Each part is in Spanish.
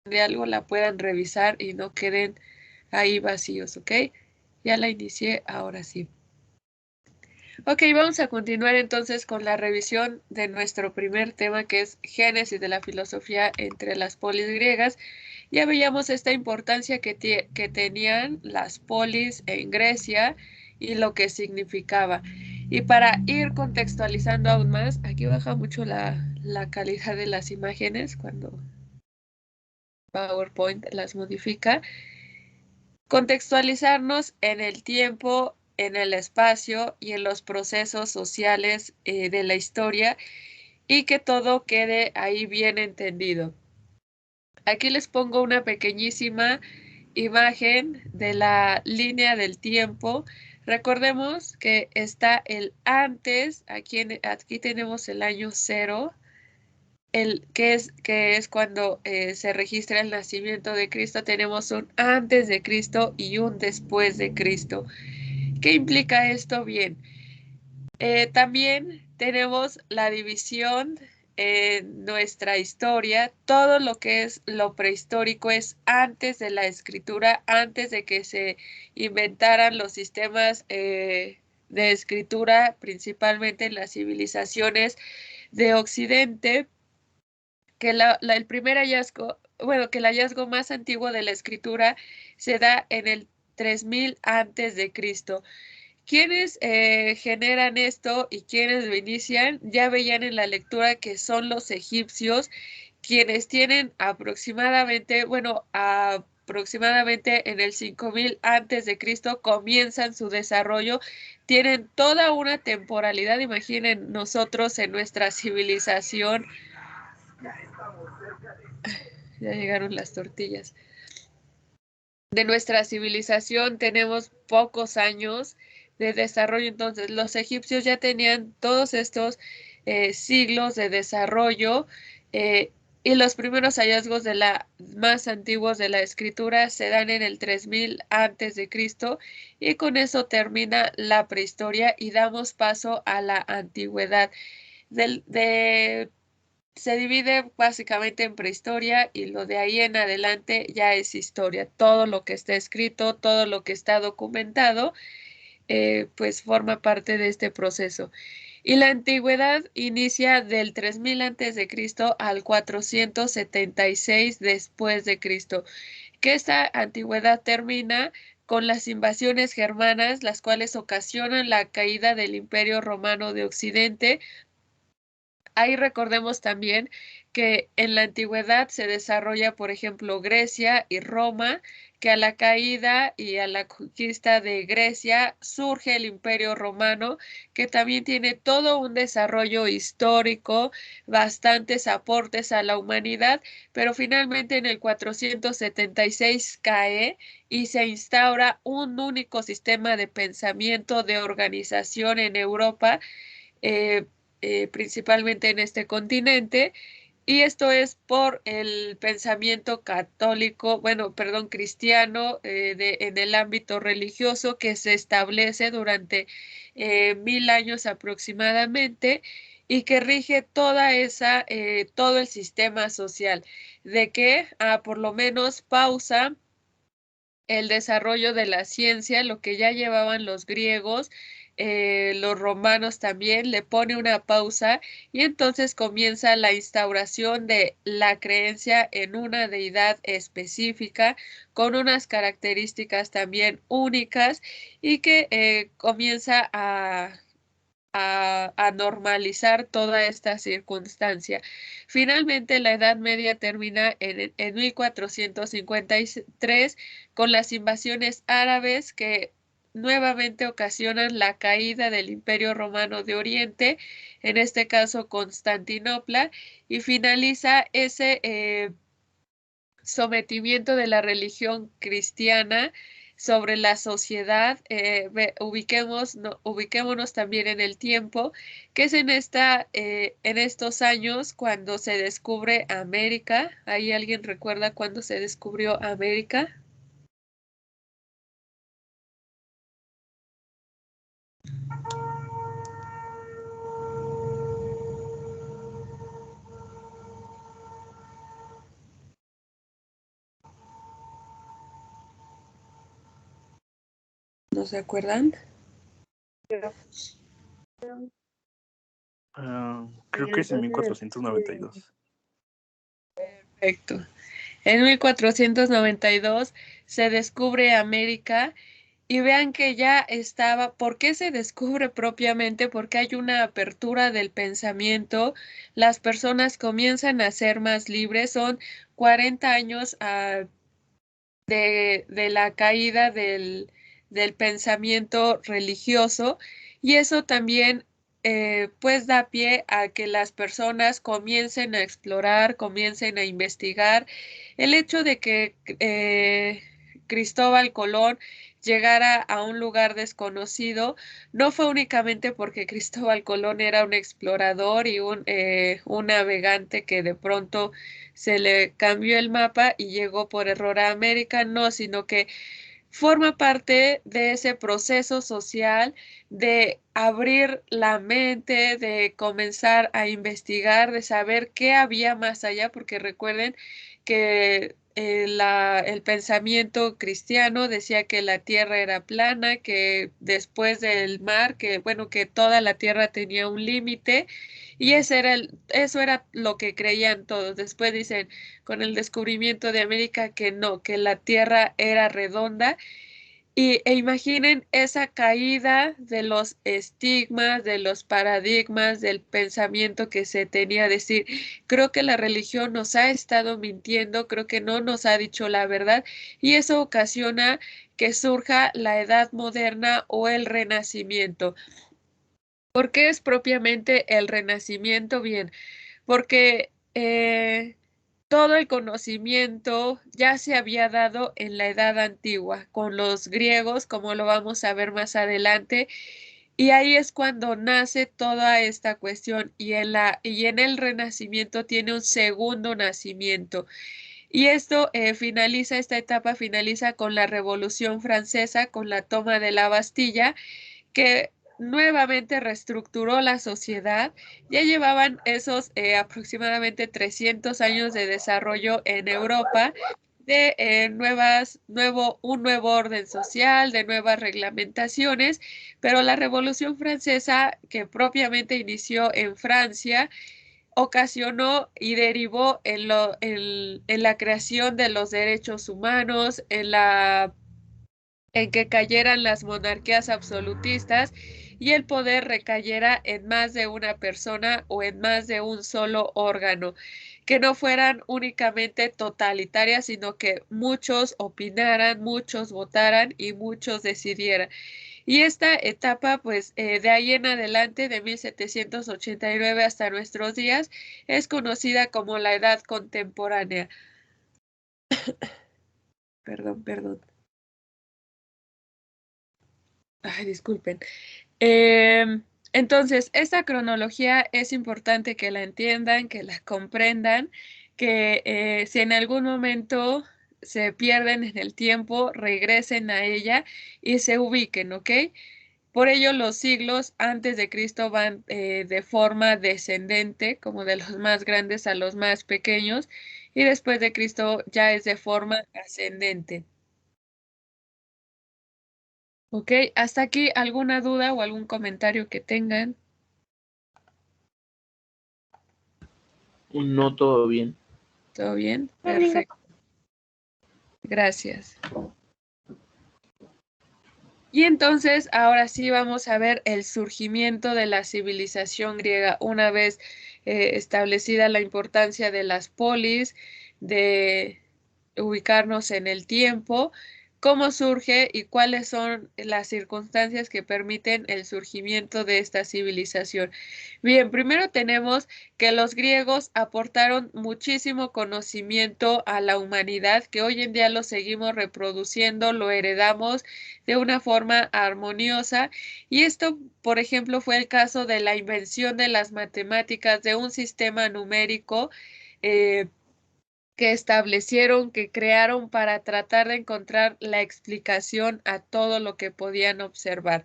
de algo la puedan revisar y no queden ahí vacíos, ¿ok? Ya la inicié, ahora sí. Ok, vamos a continuar entonces con la revisión de nuestro primer tema, que es Génesis de la filosofía entre las polis griegas. Ya veíamos esta importancia que tenían las polis en Grecia y lo que significaba. Y para ir contextualizando aún más, aquí baja mucho la calidad de las imágenes cuando PowerPoint las modifica. Contextualizarnos en el tiempo, en el espacio y en los procesos sociales de la historia y que todo quede ahí bien entendido. Aquí les pongo una pequeñísima imagen de la línea del tiempo. Recordemos que está el antes, aquí tenemos el año cero, que es cuando se registra el nacimiento de Cristo. Tenemos un antes de Cristo y un después de Cristo. ¿Qué implica esto? Bien, también tenemos la división en nuestra historia. Todo lo que es lo prehistórico es antes de la escritura, antes de que se inventaran los sistemas de escritura, principalmente en las civilizaciones de Occidente, que el primer hallazgo, bueno, que el hallazgo más antiguo de la escritura se da en el 3000 antes de Cristo. Quienes generan esto y quienes lo inician ya veían en la lectura que son los egipcios, quienes tienen aproximadamente, bueno, aproximadamente en el 5000 antes de Cristo comienzan su desarrollo, tienen toda una temporalidad. Imaginen nosotros en nuestra civilización, ya llegaron las tortillas. De nuestra civilización tenemos pocos años de desarrollo, entonces los egipcios ya tenían todos estos siglos de desarrollo, y los primeros hallazgos de la más antiguos de la escritura se dan en el 3000 antes de Cristo, y con eso termina la prehistoria y damos paso a la antigüedad. Se divide básicamente en prehistoria y lo de ahí en adelante ya es historia. Todo lo que está escrito, todo lo que está documentado, pues forma parte de este proceso. Y la antigüedad inicia del 3000 antes de Cristo al 476 después de Cristo, que esta antigüedad termina con las invasiones germanas, las cuales ocasionan la caída del Imperio Romano de Occidente. Ahí recordemos también que en la antigüedad se desarrolla, por ejemplo, Grecia y Roma, que a la caída y a la conquista de Grecia surge el Imperio Romano, que también tiene todo un desarrollo histórico, bastantes aportes a la humanidad, pero finalmente en el 476 cae y se instaura un único sistema de pensamiento, de organización en Europa, eh, principalmente en este continente, y esto es por el pensamiento católico, bueno, perdón, cristiano, en el ámbito religioso que se establece durante 1000 años aproximadamente y que rige todo el sistema social, de que por lo menos pausa el desarrollo de la ciencia, lo que ya llevaban los griegos, los romanos también, le pone una pausa y entonces comienza la instauración de la creencia en una deidad específica con unas características también únicas y que comienza a normalizar toda esta circunstancia. Finalmente, la Edad Media termina en 1453 con las invasiones árabes que nuevamente ocasionan la caída del Imperio Romano de Oriente, en este caso Constantinopla, y finaliza ese sometimiento de la religión cristiana sobre la sociedad. Ubiquémonos también en el tiempo, que es en estos años cuando se descubre América. ¿Ahí alguien recuerda cuándo se descubrió América? ¿No se acuerdan? Creo que es en 1492. Perfecto. En 1492 se descubre América y vean que ya estaba. ¿Por qué se descubre propiamente? Porque hay una apertura del pensamiento, las personas comienzan a ser más libres, son 40 años de la caída del pensamiento religioso y eso también pues da pie a que las personas comiencen a explorar, comiencen a investigar. El hecho de que Cristóbal Colón llegara a un lugar desconocido no fue únicamente porque Cristóbal Colón era un explorador y un navegante que de pronto se le cambió el mapa y llegó por error a América, no, sino que forma parte de ese proceso social de abrir la mente, de comenzar a investigar, de saber qué había más allá, porque recuerden que el pensamiento cristiano decía que la tierra era plana, que después del mar, que bueno, que toda la tierra tenía un límite, y eso era lo que creían todos. Después dicen, con el descubrimiento de América, que no, que la tierra era redonda e imaginen esa caída de los estigmas, de los paradigmas, del pensamiento que se tenía. Decir, creo que la religión nos ha estado mintiendo, creo que no nos ha dicho la verdad y eso ocasiona que surja la edad moderna o el renacimiento. ¿Por qué es propiamente el renacimiento? Bien, porque todo el conocimiento ya se había dado en la edad antigua con los griegos, como lo vamos a ver más adelante, y ahí es cuando nace toda esta cuestión y en el Renacimiento tiene un segundo nacimiento. Y esto esta etapa finaliza con la Revolución Francesa, con la toma de la Bastilla, que nuevamente reestructuró la sociedad. Ya llevaban esos aproximadamente 300 años de desarrollo en Europa, de un nuevo orden social, de nuevas reglamentaciones, pero la Revolución Francesa, que propiamente inició en Francia, ocasionó y derivó en la creación de los derechos humanos, en que cayeran las monarquías absolutistas y el poder recayera en más de una persona o en más de un solo órgano, que no fueran únicamente totalitarias, sino que muchos opinaran, muchos votaran y muchos decidieran. Y esta etapa, pues de ahí en adelante, de 1789 hasta nuestros días, es conocida como la Edad Contemporánea. Perdón, perdón. Ay, disculpen. Entonces, esta cronología es importante que la entiendan, que la comprendan, que si en algún momento se pierden en el tiempo, regresen a ella y se ubiquen, ¿ok? Por ello, los siglos antes de Cristo van de forma descendente, como de los más grandes a los más pequeños, y después de Cristo ya es de forma ascendente. ¿Ok? ¿Hasta aquí alguna duda o algún comentario que tengan? No, todo bien. ¿Todo bien? Perfecto. Gracias. Y entonces, ahora sí vamos a ver el surgimiento de la civilización griega una vez establecida la importancia de las polis, de ubicarnos en el tiempo, cómo surge y cuáles son las circunstancias que permiten el surgimiento de esta civilización. Bien, primero tenemos que los griegos aportaron muchísimo conocimiento a la humanidad, que hoy en día lo seguimos reproduciendo, lo heredamos de una forma armoniosa. Y esto, por ejemplo, fue el caso de la invención de las matemáticas, de un sistema numérico que establecieron, que crearon para tratar de encontrar la explicación a todo lo que podían observar.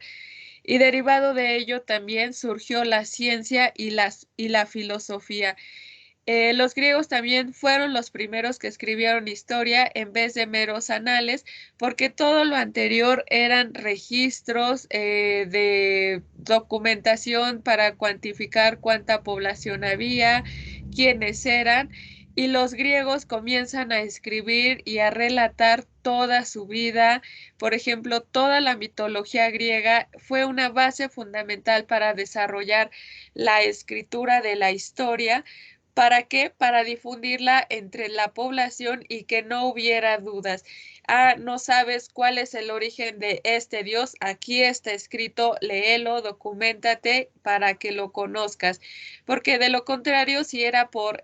Y derivado de ello también surgió la ciencia y la filosofía. Los griegos también fueron los primeros que escribieron historia en vez de meros anales, porque todo lo anterior eran registros de documentación para cuantificar cuánta población había, quiénes eran, y los griegos comienzan a escribir y a relatar toda su vida. Por ejemplo, toda la mitología griega fue una base fundamental para desarrollar la escritura de la historia. ¿Para qué? Para difundirla entre la población y que no hubiera dudas. Ah, no sabes cuál es el origen de este dios. Aquí está escrito, léelo, documéntate para que lo conozcas. Porque de lo contrario, si era por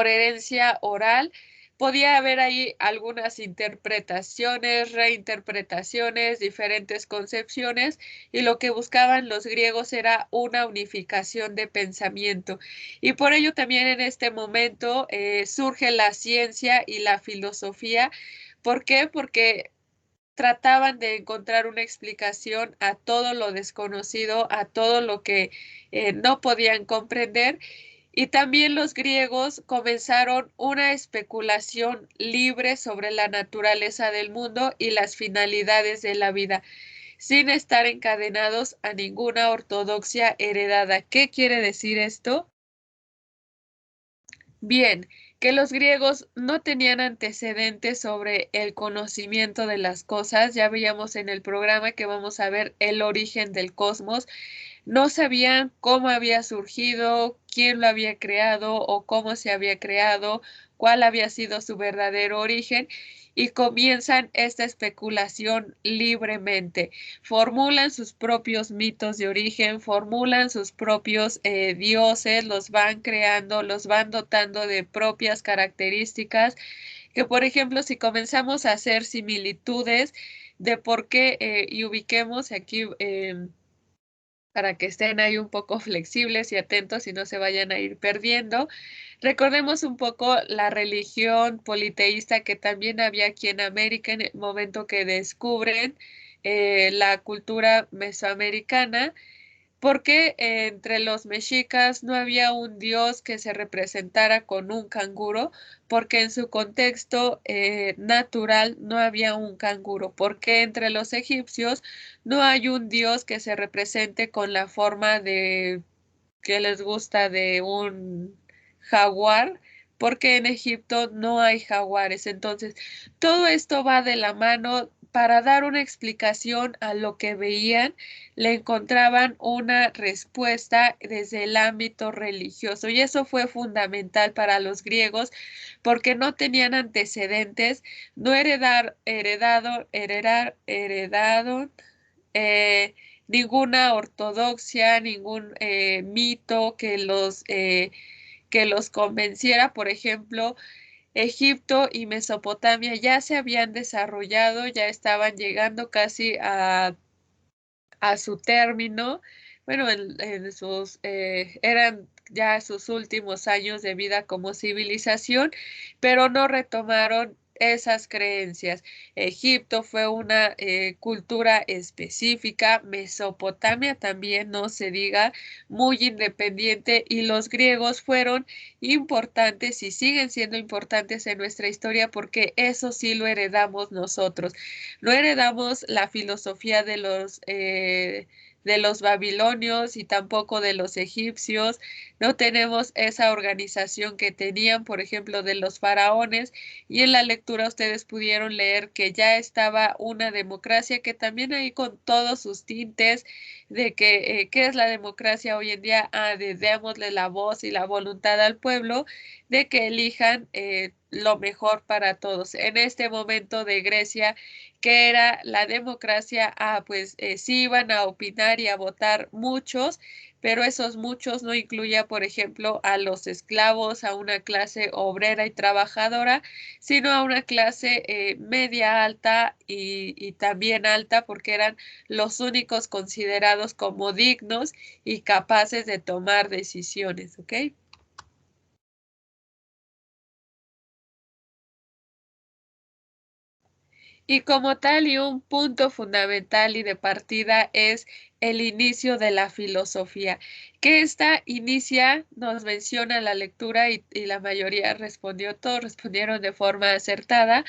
herencia oral, podía haber ahí algunas interpretaciones, reinterpretaciones, diferentes concepciones, y lo que buscaban los griegos era una unificación de pensamiento. Y por ello también en este momento surge la ciencia y la filosofía. ¿Por qué? Porque trataban de encontrar una explicación a todo lo desconocido, a todo lo que no podían comprender. Y también los griegos comenzaron una especulación libre sobre la naturaleza del mundo y las finalidades de la vida, sin estar encadenados a ninguna ortodoxia heredada. ¿Qué quiere decir esto? Bien, que los griegos no tenían antecedentes sobre el conocimiento de las cosas. Ya veíamos en el programa que vamos a ver el origen del cosmos. No sabían cómo había surgido, quién lo había creado o cómo se había creado, cuál había sido su verdadero origen, y comienzan esta especulación libremente. Formulan sus propios mitos de origen, formulan sus propios dioses, los van creando, los van dotando de propias características, que por ejemplo, si comenzamos a hacer similitudes de por qué, y ubiquemos aquí para que estén ahí un poco flexibles y atentos y no se vayan a ir perdiendo. Recordemos un poco la religión politeísta que también había aquí en América en el momento que descubren la cultura mesoamericana. Porque entre los mexicas no había un dios que se representara con un canguro? Porque en su contexto natural no había un canguro. Porque entre los egipcios no hay un dios que se represente con la forma de que les gusta de un jaguar? Porque en Egipto no hay jaguares. Entonces, todo esto va de la mano. Para dar una explicación a lo que veían, le encontraban una respuesta desde el ámbito religioso, y eso fue fundamental para los griegos porque no tenían antecedentes, no heredado eh, ninguna ortodoxia, ningún mito que los convenciera. Por ejemplo, Egipto y Mesopotamia ya se habían desarrollado, ya estaban llegando casi a su término. Bueno, en sus, eran ya sus últimos años de vida como civilización, pero no retomaron esas creencias. Egipto fue una cultura específica, Mesopotamia también, no se diga, muy independiente, y los griegos fueron importantes y siguen siendo importantes en nuestra historia porque eso sí lo heredamos nosotros. No heredamos la filosofía de los babilonios y tampoco de los egipcios. No tenemos esa organización que tenían, por ejemplo, de los faraones. Y en la lectura ustedes pudieron leer que ya estaba una democracia, que también ahí con todos sus tintes de que, ¿qué es la democracia hoy en día? Ah, de démosle la voz y la voluntad al pueblo de que elijan lo mejor para todos. En este momento de Grecia, que era la democracia, pues sí iban a opinar y a votar muchos, pero esos muchos no incluía, por ejemplo, a los esclavos, a una clase obrera y trabajadora, sino a una clase media alta y también alta, porque eran los únicos considerados como dignos y capaces de tomar decisiones, ¿ok? Y como tal, y un punto fundamental y de partida es el inicio de la filosofía, que esta inicia, nos menciona la lectura y la mayoría respondió, todos respondieron de forma acertada,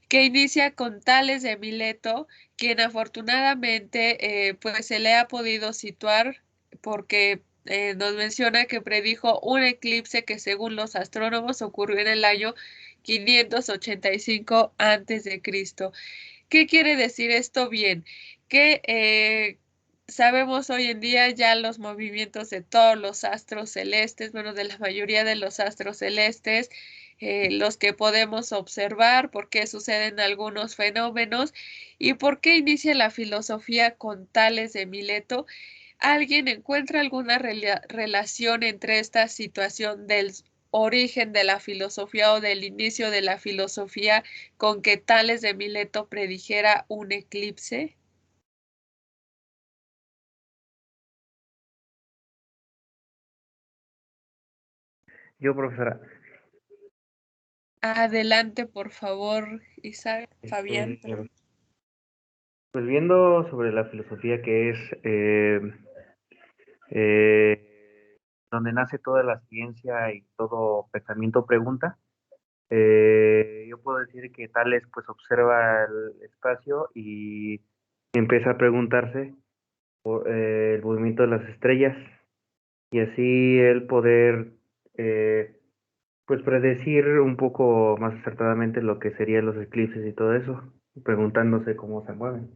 que inicia con Tales de Mileto, quien afortunadamente pues se le ha podido situar porque nos menciona que predijo un eclipse que según los astrónomos ocurrió en el año 585 antes de Cristo. ¿Qué quiere decir esto? Bien, que sabemos hoy en día ya los movimientos de todos los astros celestes, bueno, de la mayoría de los astros celestes, los que podemos observar, por qué suceden algunos fenómenos y por qué inicia la filosofía con Tales de Mileto. ¿Alguien encuentra alguna relación entre esta situación del origen de la filosofía o del inicio de la filosofía con que Tales de Mileto predijera un eclipse? Yo, profesora, Adelante, por favor, Isaac, Fabián, este, perdón. pues viendo sobre la filosofía que es eh, donde nace toda la ciencia y todo pensamiento pregunta, yo puedo decir que Tales pues observa el espacio y empieza a preguntarse por el movimiento de las estrellas y así él poder pues predecir un poco más acertadamente lo que serían los eclipses y todo eso, preguntándose cómo se mueven.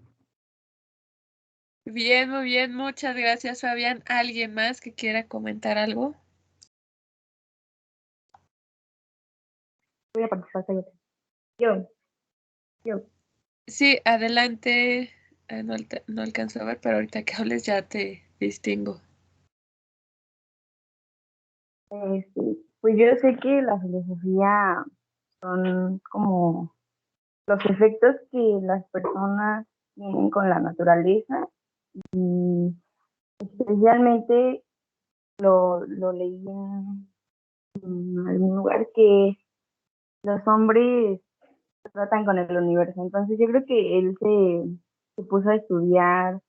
Bien, muy bien, muchas gracias, Fabián. ¿Alguien más que quiera comentar algo? Voy a participar, cállate. Yo, yo. Sí, adelante. No, no alcanzo a ver, pero ahorita que hables ya te distingo. Pues yo sé que la filosofía son como los efectos que las personas tienen con la naturaleza y especialmente lo leí en algún lugar que los hombres tratan con el universo. Entonces yo creo que él se puso a estudiar,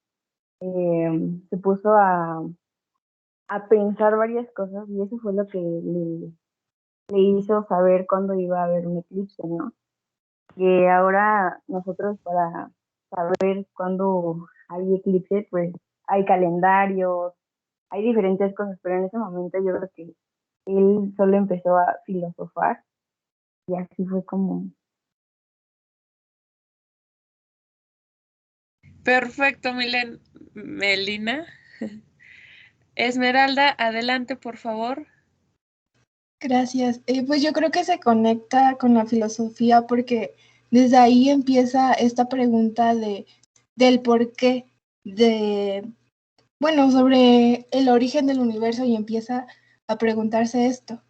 se puso a pensar varias cosas y eso fue lo que le hizo saber cuándo iba a haber un eclipse, ¿no? Que ahora nosotros para saber cuándo hay eclipse, pues hay calendarios, hay diferentes cosas, pero en ese momento yo creo que él solo empezó a filosofar y así fue como... Perfecto, Melina. Esmeralda, adelante, por favor. Gracias. Pues yo creo que se conecta con la filosofía porque desde ahí empieza esta pregunta del por qué, bueno, sobre el origen del universo y empieza a preguntarse esto.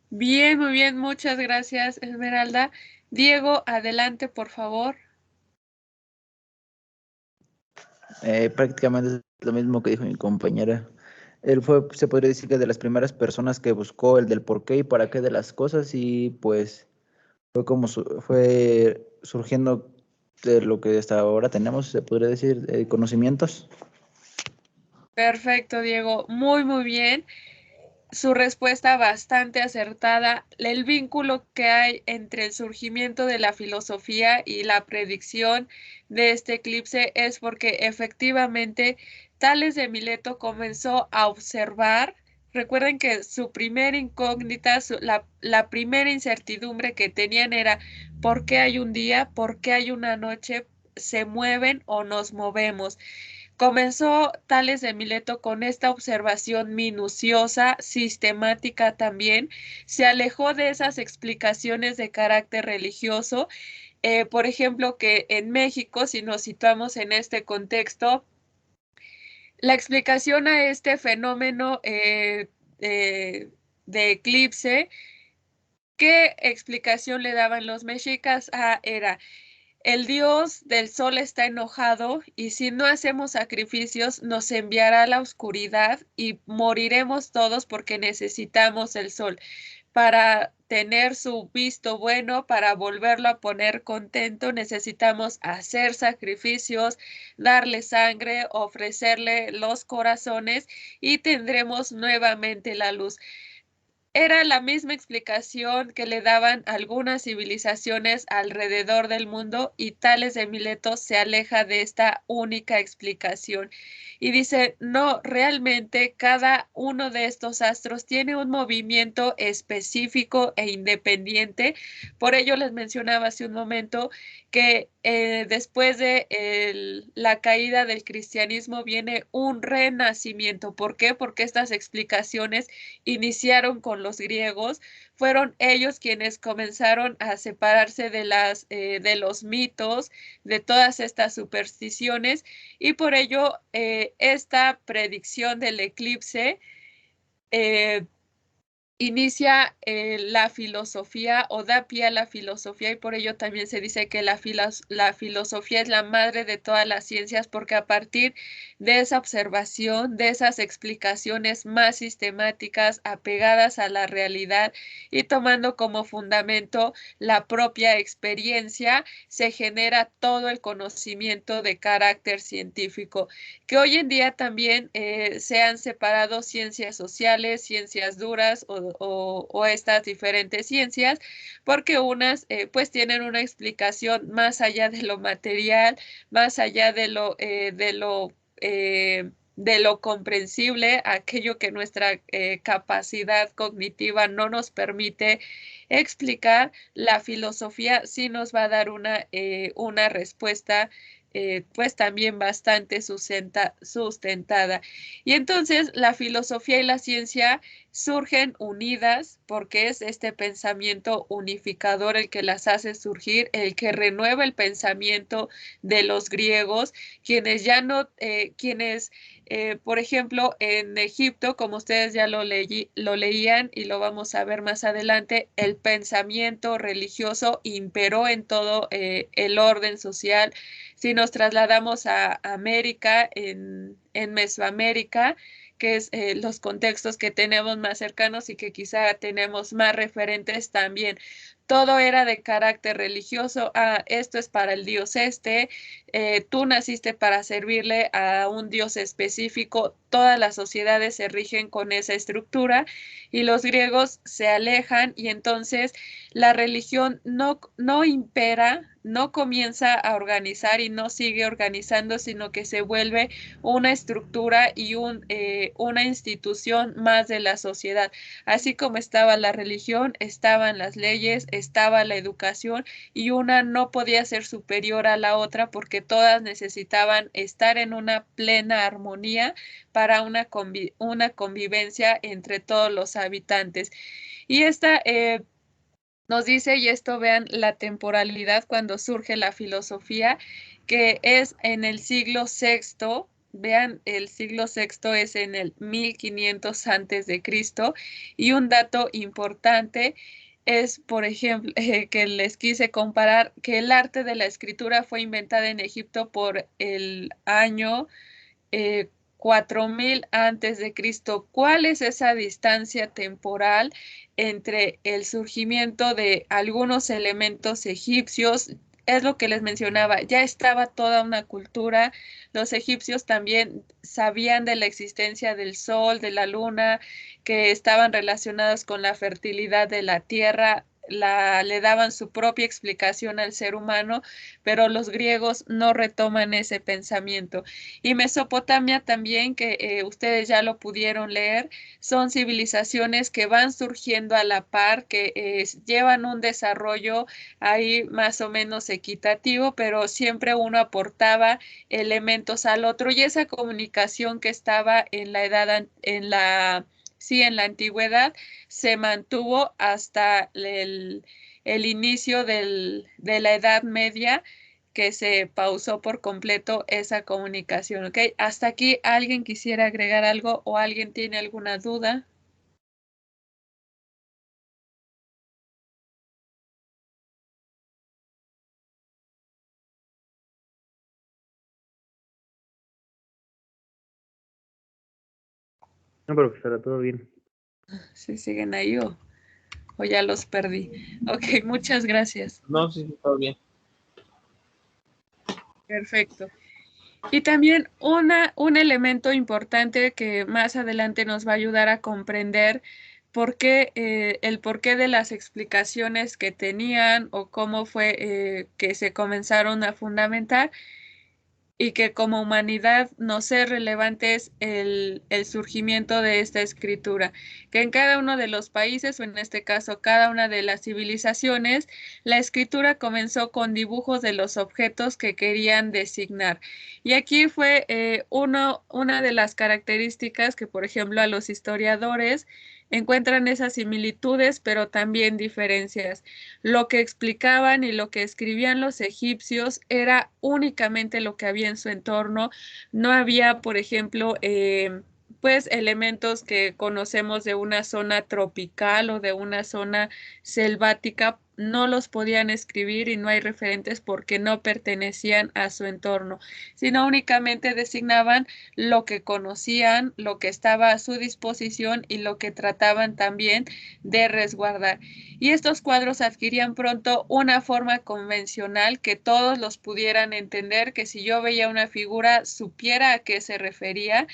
Bien, muy bien, muchas gracias, Esmeralda. Diego, adelante, por favor. Prácticamente es lo mismo que dijo mi compañera. Él fue, se podría decir que de las primeras personas que buscó el del por qué y para qué de las cosas y pues fue como fue surgiendo de lo que hasta ahora tenemos, se podría decir, conocimientos. Perfecto, Diego. Muy, muy bien. Su respuesta bastante acertada. El vínculo que hay entre el surgimiento de la filosofía y la predicción de este eclipse es porque efectivamente Tales de Mileto comenzó a observar. Recuerden que su primera incógnita, la primera incertidumbre que tenían era ¿por qué hay un día? ¿Por qué hay una noche? ¿Se mueven o nos movemos? Comenzó Tales de Mileto con esta observación minuciosa, sistemática también. Se alejó de esas explicaciones de carácter religioso. Por ejemplo, que en México, si nos situamos en este contexto, la explicación a este fenómeno de eclipse, ¿qué explicación le daban los mexicas? Era el dios del sol está enojado y si no hacemos sacrificios nos enviará a la oscuridad y moriremos todos porque necesitamos el sol. Para tener su visto bueno, para volverlo a poner contento, necesitamos hacer sacrificios, darle sangre, ofrecerle los corazones y tendremos nuevamente la luz. Era la misma explicación que le daban algunas civilizaciones alrededor del mundo, y Tales de Mileto se aleja de esta única explicación y dice, no, realmente cada uno de estos astros tiene un movimiento específico e independiente. Por ello les mencionaba hace un momento que después de la caída del cristianismo viene un renacimiento. ¿Por qué? Porque estas explicaciones iniciaron con los griegos, fueron ellos quienes comenzaron a separarse de los mitos, de todas estas supersticiones, y por ello esta predicción del eclipse eh, inicia la filosofía, o da pie a la filosofía, y por ello también se dice que la filosofía es la madre de todas las ciencias, porque a partir de esa observación, de esas explicaciones más sistemáticas, apegadas a la realidad y tomando como fundamento la propia experiencia, se genera todo el conocimiento de carácter científico, que hoy en día también se han separado ciencias sociales, ciencias duras o estas diferentes ciencias, porque unas pues tienen una explicación más allá de lo material, más allá de lo comprensible, aquello que nuestra capacidad cognitiva no nos permite explicar. La filosofía sí nos va a dar una respuesta pues también bastante sustentada. Y entonces la filosofía y la ciencia surgen unidas, porque es este pensamiento unificador el que las hace surgir, el que renueva el pensamiento de los griegos, quienes ya no, por ejemplo, en Egipto, como ustedes ya lo leían y lo vamos a ver más adelante, el pensamiento religioso imperó en todo el orden social. Si nos trasladamos a América, en Mesoamérica, que es los contextos que tenemos más cercanos y que quizá tenemos más referentes también, todo era de carácter religioso. Ah, esto es para el dios tú naciste para servirle a un dios específico. Todas las sociedades se rigen con esa estructura, y los griegos se alejan, y entonces la religión no impera, no comienza a organizar y no sigue organizando, sino que se vuelve una estructura y una institución más de la sociedad. Así como estaba la religión, estaban las leyes, estaba la educación, y una no podía ser superior a la otra, porque todas necesitaban estar en una plena armonía para una convivencia entre todos los habitantes. Y esta nos dice, y esto vean la temporalidad cuando surge la filosofía, que es en el siglo VI. Vean, el siglo VI es en el 1500 antes de Cristo. Y un dato importante es, por ejemplo, que les quise comparar, que el arte de la escritura fue inventada en Egipto por el año 4000 antes de Cristo. ¿Cuál es esa distancia temporal entre el surgimiento de algunos elementos egipcios? Es lo que les mencionaba, ya estaba toda una cultura. Los egipcios también sabían de la existencia del sol, de la luna, que estaban relacionados con la fertilidad de la tierra. Le daban su propia explicación al ser humano, pero los griegos no retoman ese pensamiento. Y Mesopotamia también, que ustedes ya lo pudieron leer, son civilizaciones que van surgiendo a la par, que llevan un desarrollo ahí más o menos equitativo, pero siempre uno aportaba elementos al otro, y esa comunicación que estaba en la sí, en la antigüedad, se mantuvo hasta el inicio de la Edad Media, que se pausó por completo esa comunicación, ¿ok? Hasta aquí, ¿alguien quisiera agregar algo o alguien tiene alguna duda? No, profesora, todo bien. ¿Sí siguen ahí o? o ya los perdí. Ok, muchas gracias. No, sí, sí, todo bien. Perfecto. Y también un elemento importante que más adelante nos va a ayudar a comprender el porqué de las explicaciones que tenían o cómo fue que se comenzaron a fundamentar y que como humanidad nos es relevante es el surgimiento de esta escritura, que en cada uno de los países, o en este caso cada una de las civilizaciones, la escritura comenzó con dibujos de los objetos que querían designar. Y aquí fue una de las características que, por ejemplo, a los historiadores encuentran esas similitudes, pero también diferencias. Lo que explicaban y lo que escribían los egipcios era únicamente lo que había en su entorno. No había, por ejemplo, pues elementos que conocemos de una zona tropical o de una zona selvática, no los podían escribir y no hay referentes porque no pertenecían a su entorno, sino únicamente designaban lo que conocían, lo que estaba a su disposición y lo que trataban también de resguardar. Y estos cuadros adquirían pronto una forma convencional que todos los pudieran entender, que si yo veía una figura supiera a qué se refería.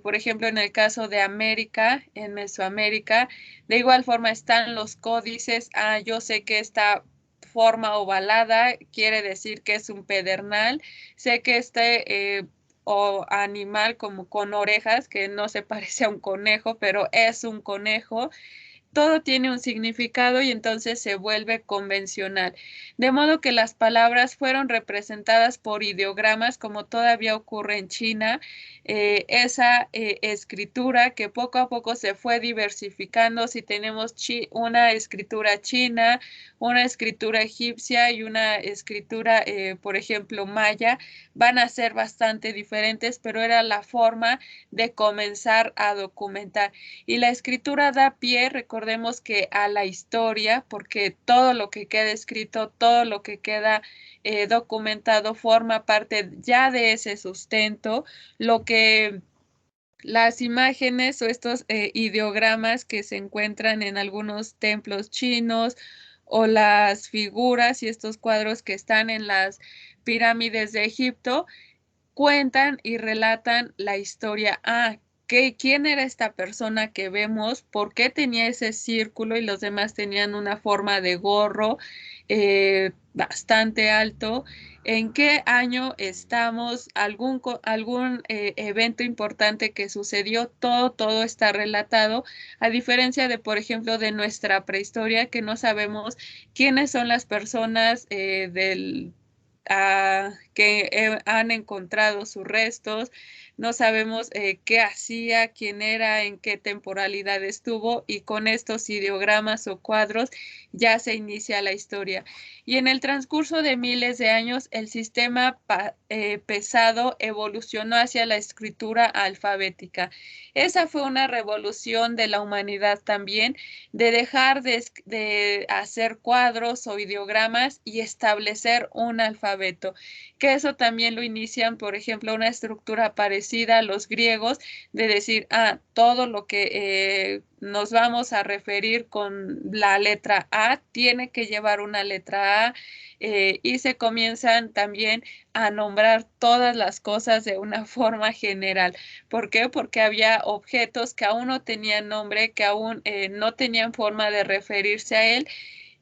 Por ejemplo, en el caso de América, en Mesoamérica, de igual forma están los códices. Yo sé que esta forma ovalada quiere decir que es un pedernal. Sé que o animal como con orejas, que no se parece a un conejo, pero es un conejo. Todo tiene un significado y entonces se vuelve convencional. De modo que las palabras fueron representadas por ideogramas, como todavía ocurre en China, esa escritura que poco a poco se fue diversificando. Si tenemos una escritura china, una escritura egipcia y una escritura, por ejemplo, maya, van a ser bastante diferentes, pero era la forma de comenzar a documentar. Y la escritura da pie, recordemos que a la historia, porque todo lo que queda escrito, todo lo que queda documentado forma parte ya de ese sustento, lo que las imágenes o estos ideogramas que se encuentran en algunos templos chinos o las figuras y estos cuadros que están en las pirámides de Egipto, cuentan y relatan la historia. ¿Quién era esta persona que vemos? ¿Por qué tenía ese círculo y los demás tenían una forma de gorro bastante alto? ¿En qué año estamos? ¿Algún evento importante que sucedió? Todo está relatado, a diferencia de, por ejemplo, de nuestra prehistoria, que no sabemos quiénes son las personas que han encontrado sus restos, no sabemos qué hacía, quién era, en qué temporalidad estuvo, y con estos ideogramas o cuadros ya se inicia la historia. Y en el transcurso de miles de años, el sistema pesado evolucionó hacia la escritura alfabética. Esa fue una revolución de la humanidad también, de dejar de hacer cuadros o ideogramas y establecer un alfabeto, que eso también lo inician, por ejemplo, una estructura parecida a los griegos, de decir, todo lo que nos vamos a referir con la letra A tiene que llevar una letra A, y se comienzan también a nombrar todas las cosas de una forma general. ¿Por qué? Porque había objetos que aún no tenían nombre, que aún no tenían forma de referirse a él,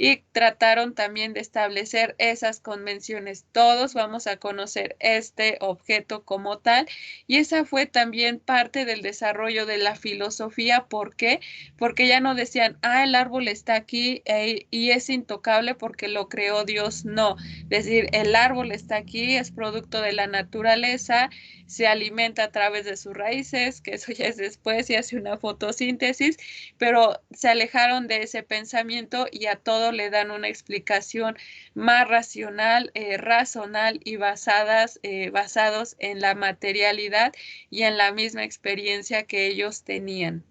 y trataron también de establecer esas convenciones. Todos vamos a conocer este objeto como tal, y esa fue también parte del desarrollo de la filosofía. ¿Por qué? Porque ya no decían, el árbol está aquí y es intocable porque lo creó Dios. No, es decir, el árbol está aquí, es producto de la naturaleza, se alimenta a través de sus raíces, que eso ya es después y hace una fotosíntesis, pero se alejaron de ese pensamiento y a todo le dan una explicación más racional, razonal y basados en la materialidad y en la misma experiencia que ellos tenían.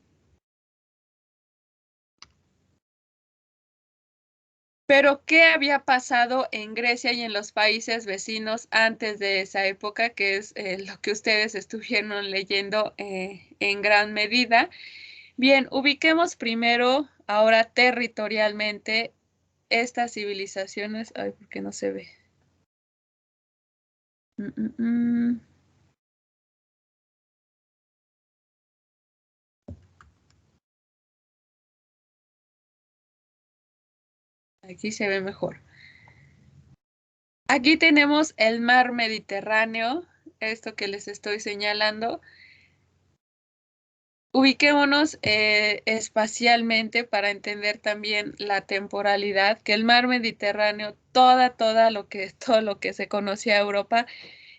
Pero, ¿qué había pasado en Grecia y en los países vecinos antes de esa época? Que es lo que ustedes estuvieron leyendo en gran medida. Bien, ubiquemos primero, ahora territorialmente, estas civilizaciones. Ay, ¿por qué no se ve? Aquí se ve mejor. Aquí tenemos el mar Mediterráneo, esto que les estoy señalando. Ubiquémonos espacialmente para entender también la temporalidad, que el mar Mediterráneo, todo lo que se conocía Europa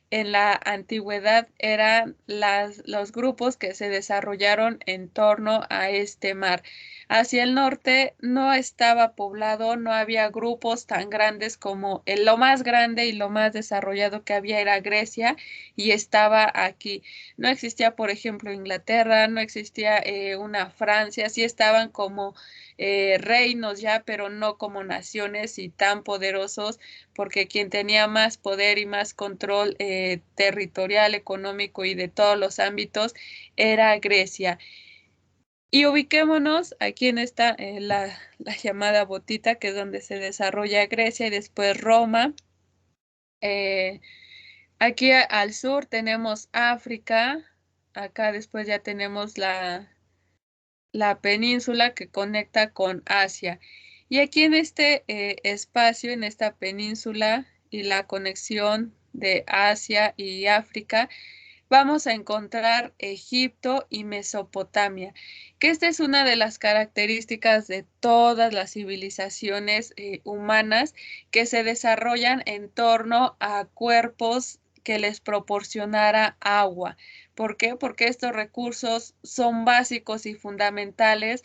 en la antigüedad eran los grupos que se desarrollaron en torno a este mar. Hacia el norte no estaba poblado, no había grupos tan grandes como lo más grande y lo más desarrollado que había era Grecia y estaba aquí. No existía, por ejemplo, Inglaterra, no existía una Francia, sí estaban como reinos ya, pero no como naciones y tan poderosos, porque quien tenía más poder y más control territorial, económico y de todos los ámbitos era Grecia. Y ubiquémonos aquí en esta, la llamada botita, que es donde se desarrolla Grecia y después Roma. Aquí al sur tenemos África, acá después ya tenemos la península que conecta con Asia. Y aquí en este espacio, en esta península y la conexión de Asia y África, vamos a encontrar Egipto y Mesopotamia, que esta es una de las características de todas las civilizaciones humanas que se desarrollan en torno a cuerpos que les proporcionara agua. ¿Por qué? Porque estos recursos son básicos y fundamentales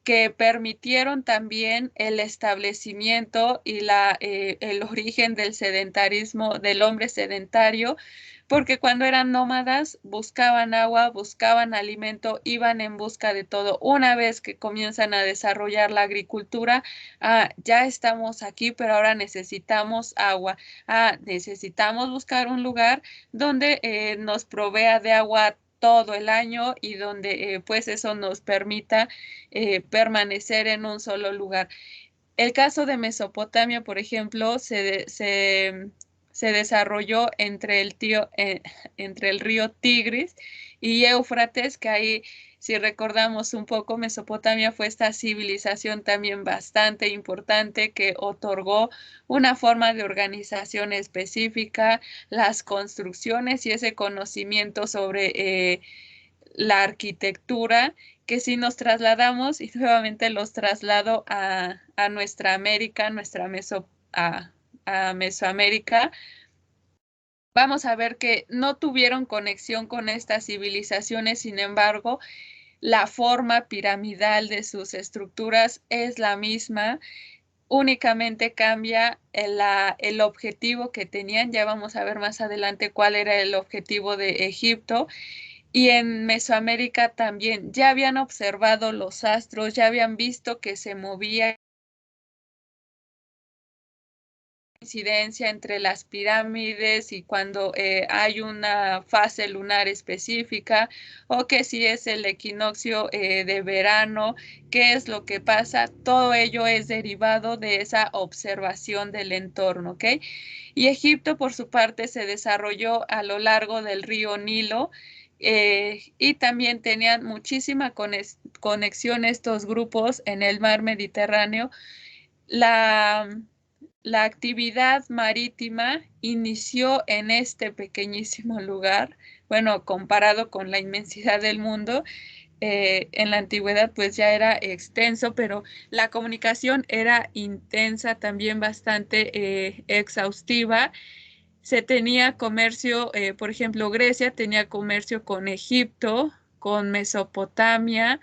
que permitieron también el establecimiento y el origen del sedentarismo, del hombre sedentario, porque cuando eran nómadas buscaban agua, buscaban alimento, iban en busca de todo. Una vez que comienzan a desarrollar la agricultura, ya estamos aquí, pero ahora necesitamos agua. Necesitamos buscar un lugar donde nos provea de agua todo el año y donde pues eso nos permita permanecer en un solo lugar. El caso de Mesopotamia, por ejemplo, se desarrolló entre entre el río Tigris y Éufrates, que ahí, si recordamos un poco, Mesopotamia fue esta civilización también bastante importante que otorgó una forma de organización específica, las construcciones y ese conocimiento sobre la arquitectura, que si nos trasladamos, y nuevamente los traslado a nuestra América, a Mesoamérica, vamos a ver que no tuvieron conexión con estas civilizaciones, sin embargo, la forma piramidal de sus estructuras es la misma, únicamente cambia el objetivo que tenían. Ya vamos a ver más adelante cuál era el objetivo de Egipto. Y en Mesoamérica también ya habían observado los astros, ya habían visto que se movía coincidencia entre las pirámides y cuando hay una fase lunar específica, o que si es el equinoccio de verano, qué es lo que pasa. Todo ello es derivado de esa observación del entorno, ¿ok? Y Egipto, por su parte, se desarrolló a lo largo del río Nilo. Y también tenían muchísima conexión estos grupos en el mar Mediterráneo. La actividad marítima inició en este pequeñísimo lugar, bueno, comparado con la inmensidad del mundo. En la antigüedad pues ya era extenso, pero la comunicación era intensa, también bastante exhaustiva. Se tenía comercio, por ejemplo, Grecia tenía comercio con Egipto, con Mesopotamia.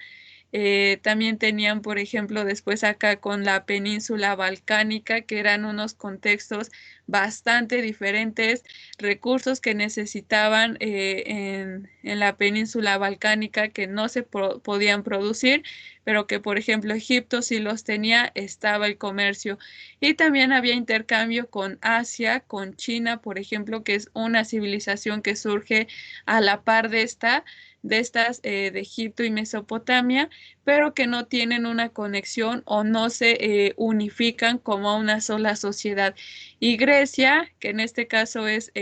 También tenían, por ejemplo, después acá con la península balcánica, que eran unos contextos bastante diferentes, recursos que necesitaban en la península balcánica que no se podían producir, pero que, por ejemplo, Egipto sí los tenía, estaba el comercio. Y también había intercambio con Asia, con China, por ejemplo, que es una civilización que surge a la par de estas de Egipto y Mesopotamia, pero que no tienen una conexión o no se unifican como una sola sociedad. Y Grecia, que en este caso es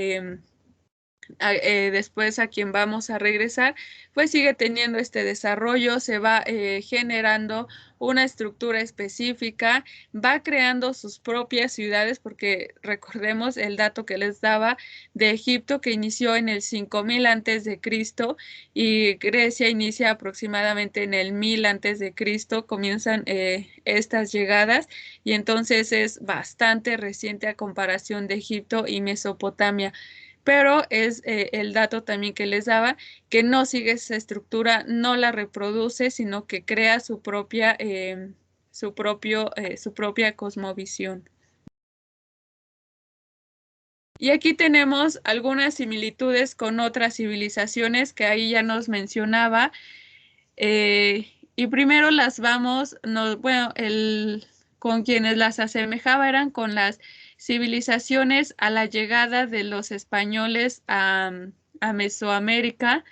después a quien vamos a regresar, pues sigue teniendo este desarrollo, se va generando una estructura específica, va creando sus propias ciudades, porque recordemos el dato que les daba de Egipto, que inició en el 5000 antes de Cristo, y Grecia inicia aproximadamente en el 1000 antes de Cristo, comienzan estas llegadas, y entonces es bastante reciente a comparación de Egipto y Mesopotamia. Pero es el dato también que les daba, que no sigue esa estructura, no la reproduce, sino que crea su propia, su propia cosmovisión. Y aquí tenemos algunas similitudes con otras civilizaciones que ahí ya nos mencionaba. Y primero las vamos, bueno, con quienes las asemejaba eran con las civilizaciones a la llegada de los españoles a Mesoamérica,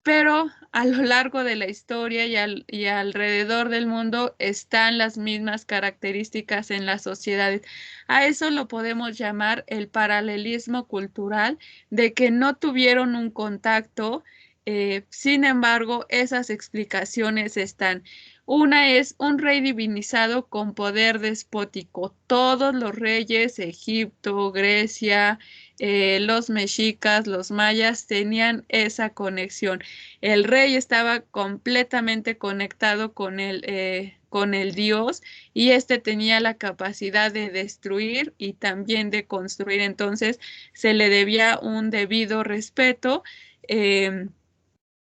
pero a lo largo de la historia y alrededor del mundo están las mismas características en las sociedades. A eso lo podemos llamar el paralelismo cultural, de que no tuvieron un contacto. Sin embargo, esas explicaciones están. Una es un rey divinizado con poder despótico. Todos los reyes, Egipto, Grecia, los mexicas, los mayas, tenían esa conexión. El rey estaba completamente conectado con el dios, y este tenía la capacidad de destruir y también de construir. Entonces se le debía un debido respeto.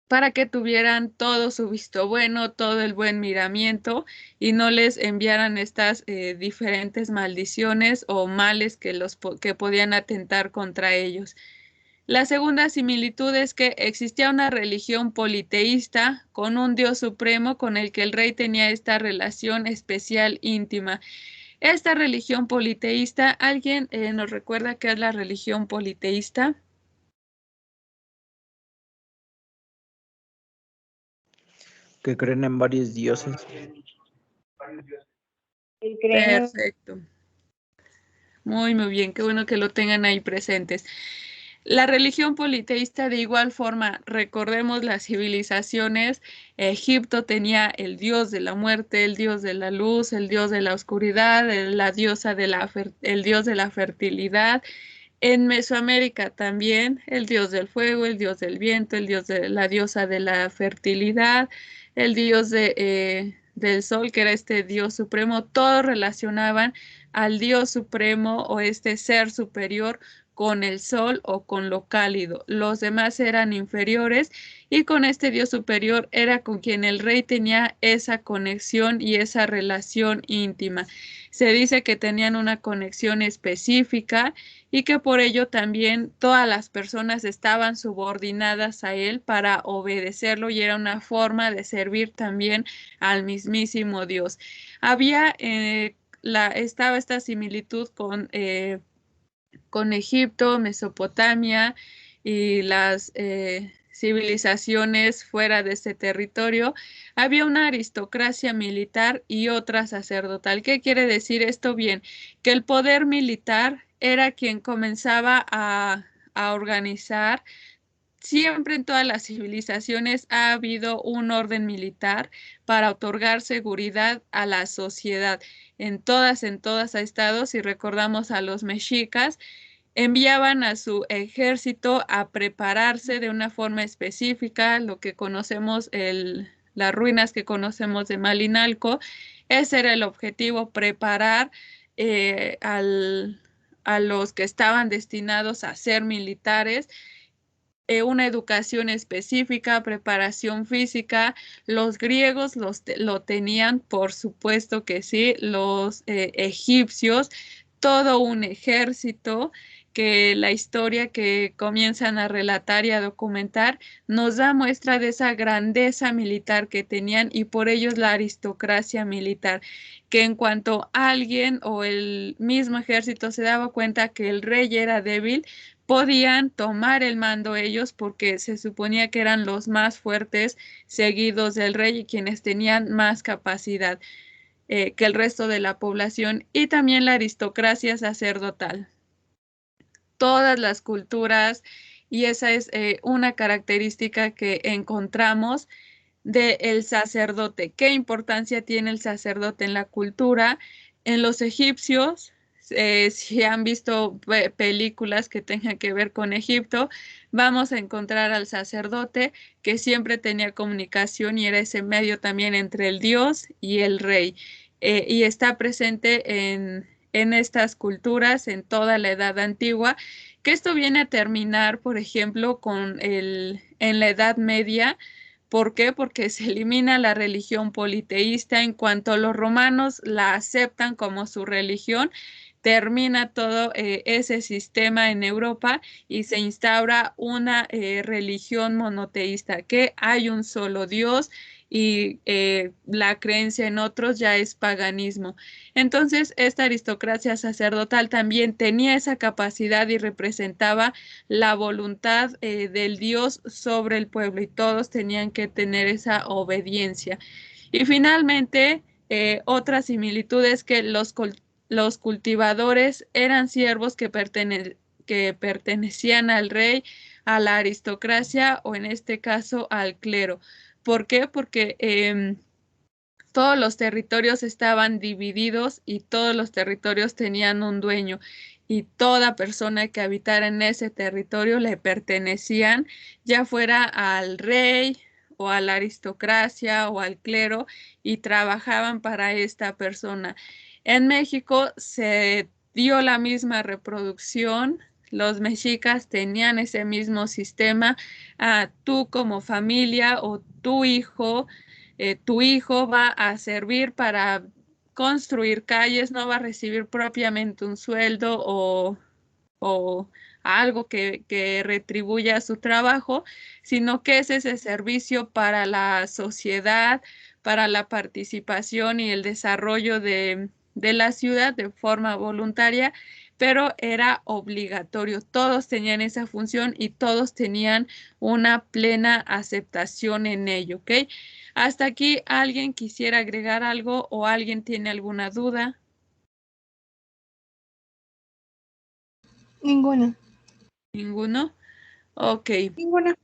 Para que tuvieran todo su visto bueno, todo el buen miramiento, y no les enviaran estas diferentes maldiciones o males que podían atentar contra ellos. La segunda similitud es que existía una religión politeísta con un Dios supremo con el que el rey tenía esta relación especial íntima. Esta religión politeísta, ¿alguien nos recuerda qué es la religión politeísta? Que creen en varios dioses. Perfecto. Muy, muy bien. Qué bueno que lo tengan ahí presentes. La religión politeísta, de igual forma, recordemos las civilizaciones. Egipto tenía el dios de la muerte, el dios de la luz, el dios de la oscuridad, el dios de la fertilidad. En Mesoamérica también el dios del fuego, el dios del viento, la diosa de la fertilidad, el dios del sol, que era este dios supremo. Todos relacionaban al dios supremo o este ser superior con el sol o con lo cálido. Los demás eran inferiores, y con este dios superior era con quien el rey tenía esa conexión y esa relación íntima. Se dice que tenían una conexión específica, y que por ello también todas las personas estaban subordinadas a él para obedecerlo, y era una forma de servir también al mismísimo Dios. Estaba esta similitud con Egipto, Mesopotamia y las civilizaciones fuera de este territorio. Había una aristocracia militar y otra sacerdotal. ¿Qué quiere decir esto? Bien, que el poder militar era quien comenzaba a organizar. Siempre en todas las civilizaciones ha habido un orden militar para otorgar seguridad a la sociedad. En todas ha estado. Si recordamos a los mexicas, enviaban a su ejército a prepararse de una forma específica, lo que conocemos, las ruinas que conocemos de Malinalco. Ese era el objetivo, preparar a los que estaban destinados a ser militares. Una educación específica, preparación física. Los griegos lo tenían, por supuesto que sí, los egipcios, todo un ejército, que la historia que comienzan a relatar y a documentar nos da muestra de esa grandeza militar que tenían, y por ello es la aristocracia militar, que en cuanto alguien o el mismo ejército se daba cuenta que el rey era débil, podían tomar el mando ellos porque se suponía que eran los más fuertes, seguidos del rey y quienes tenían más capacidad que el resto de la población, y también la aristocracia sacerdotal. Todas las culturas, y esa es una característica que encontramos del sacerdote. ¿Qué importancia tiene el sacerdote en la cultura? En los egipcios, si han visto películas que tengan que ver con Egipto, vamos a encontrar al sacerdote que siempre tenía comunicación y era ese medio también entre el Dios y el rey. Y está presente en estas culturas, en toda la Edad Antigua, que esto viene a terminar, por ejemplo, en la Edad Media. ¿Por qué? Porque se elimina la religión politeísta. En cuanto los romanos la aceptan como su religión, termina todo ese sistema en Europa y se instaura una religión monoteísta, que hay un solo Dios y la creencia en otros ya es paganismo. Entonces, esta aristocracia sacerdotal también tenía esa capacidad y representaba la voluntad del Dios sobre el pueblo, y todos tenían que tener esa obediencia. Y finalmente, otra similitud es que los cultivadores eran siervos que pertenecían al rey, a la aristocracia o en este caso al clero. ¿Por qué? Porque todos los territorios estaban divididos y todos los territorios tenían un dueño, y toda persona que habitara en ese territorio le pertenecían, ya fuera al rey o a la aristocracia o al clero, y trabajaban para esta persona. En México se dio la misma reproducción. Los mexicas tenían ese mismo sistema. Tú como familia o tu hijo va a servir para construir calles, no va a recibir propiamente un sueldo o algo que retribuya su trabajo, sino que es ese servicio para la sociedad, para la participación y el desarrollo de la ciudad de forma voluntaria, pero era obligatorio. Todos tenían esa función y todos tenían una plena aceptación en ello, ¿ok? Hasta aquí, ¿alguien quisiera agregar algo o alguien tiene alguna duda? Ninguna. ¿Ninguno? Ok, Ninguna.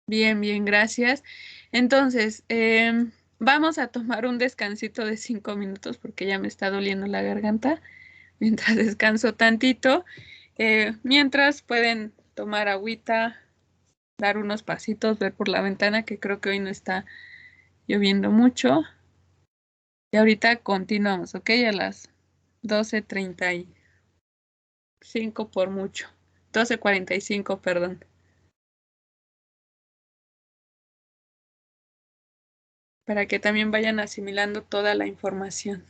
bien, bien, gracias. Entonces, vamos a tomar un descansito de 5 minutos porque ya me está doliendo la garganta. Mientras descanso tantito, mientras pueden tomar agüita, dar unos pasitos, ver por la ventana, que creo que hoy no está lloviendo mucho. Y ahorita continuamos, ¿ok? A las 12:35 por mucho. 12:45, perdón. Para que también vayan asimilando toda la información.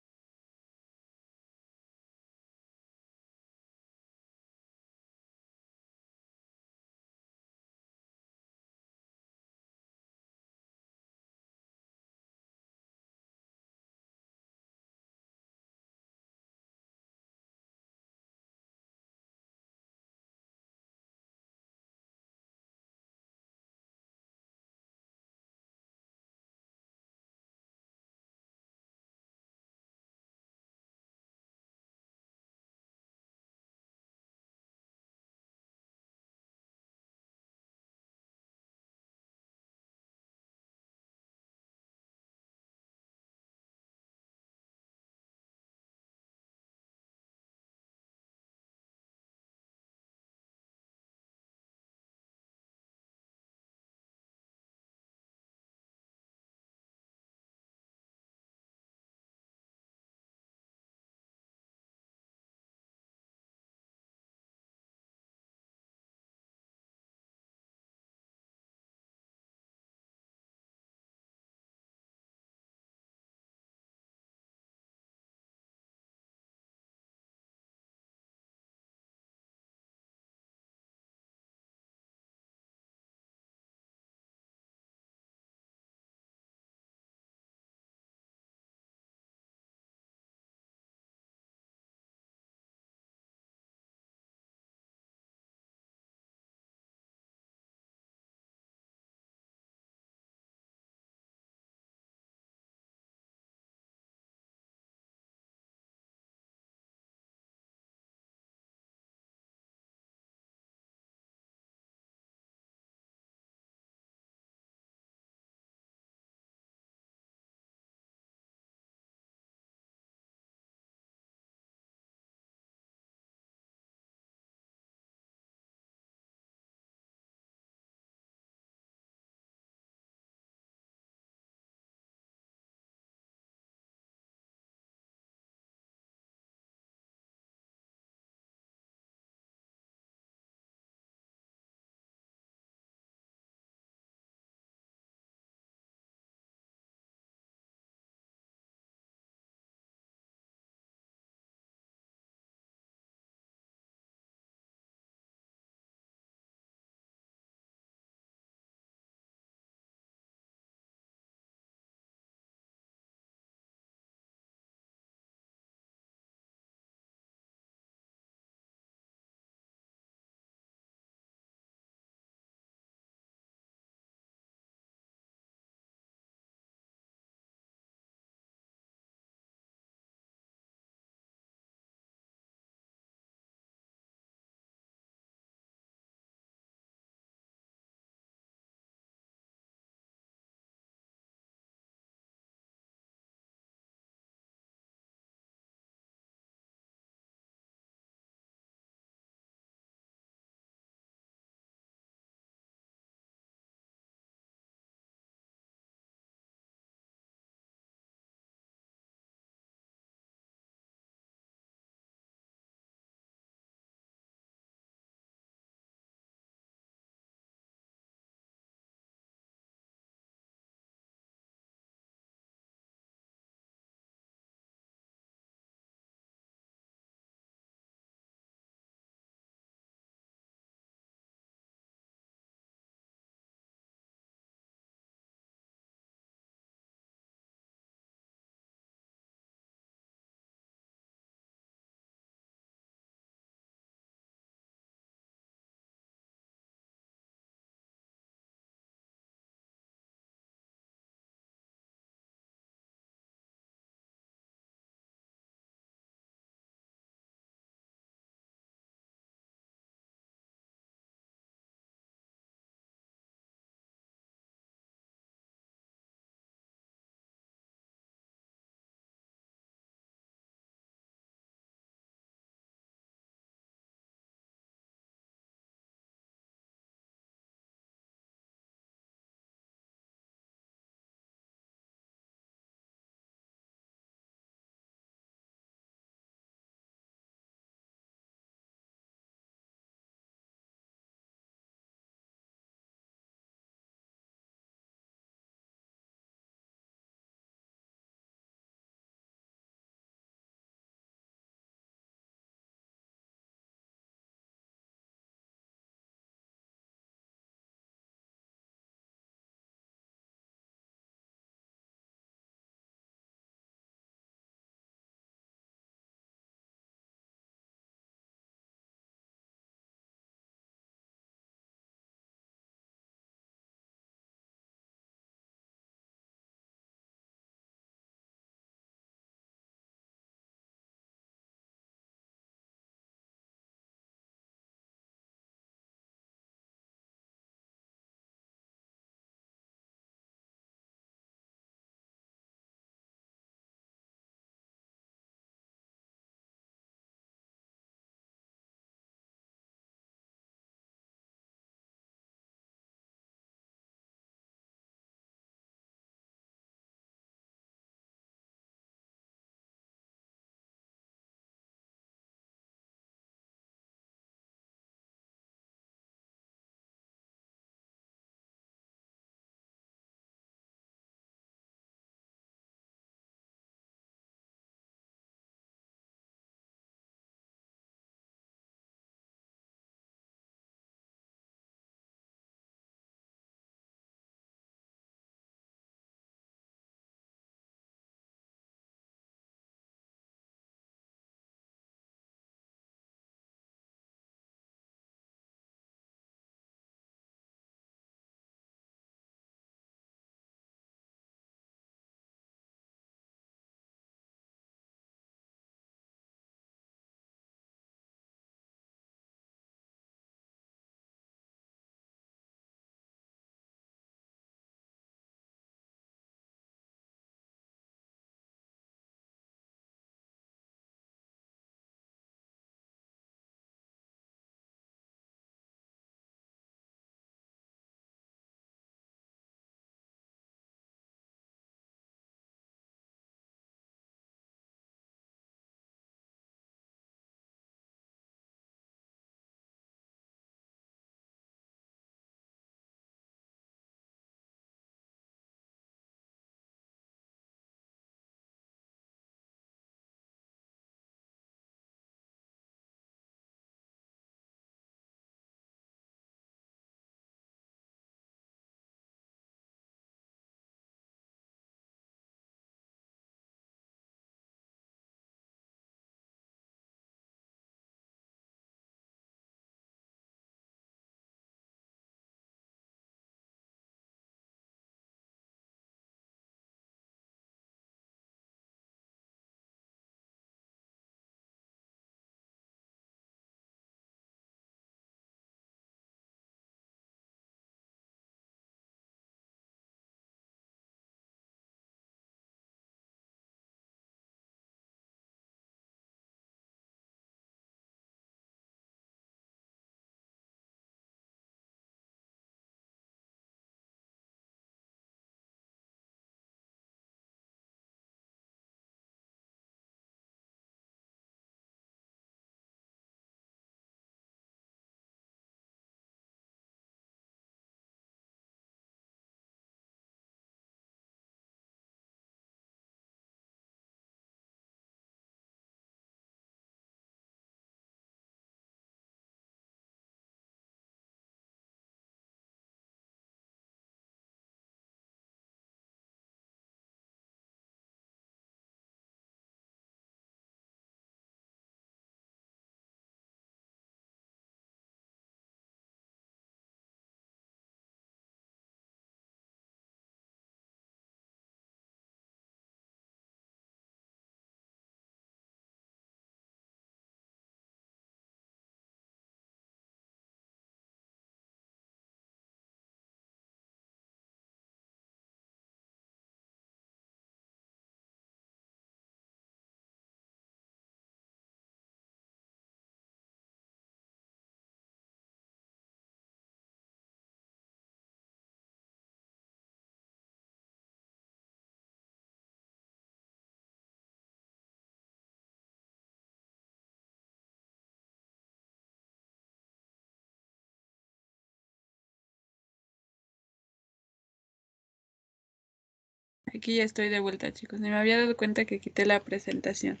Aquí ya estoy de vuelta, chicos. Ni me había dado cuenta que quité la presentación.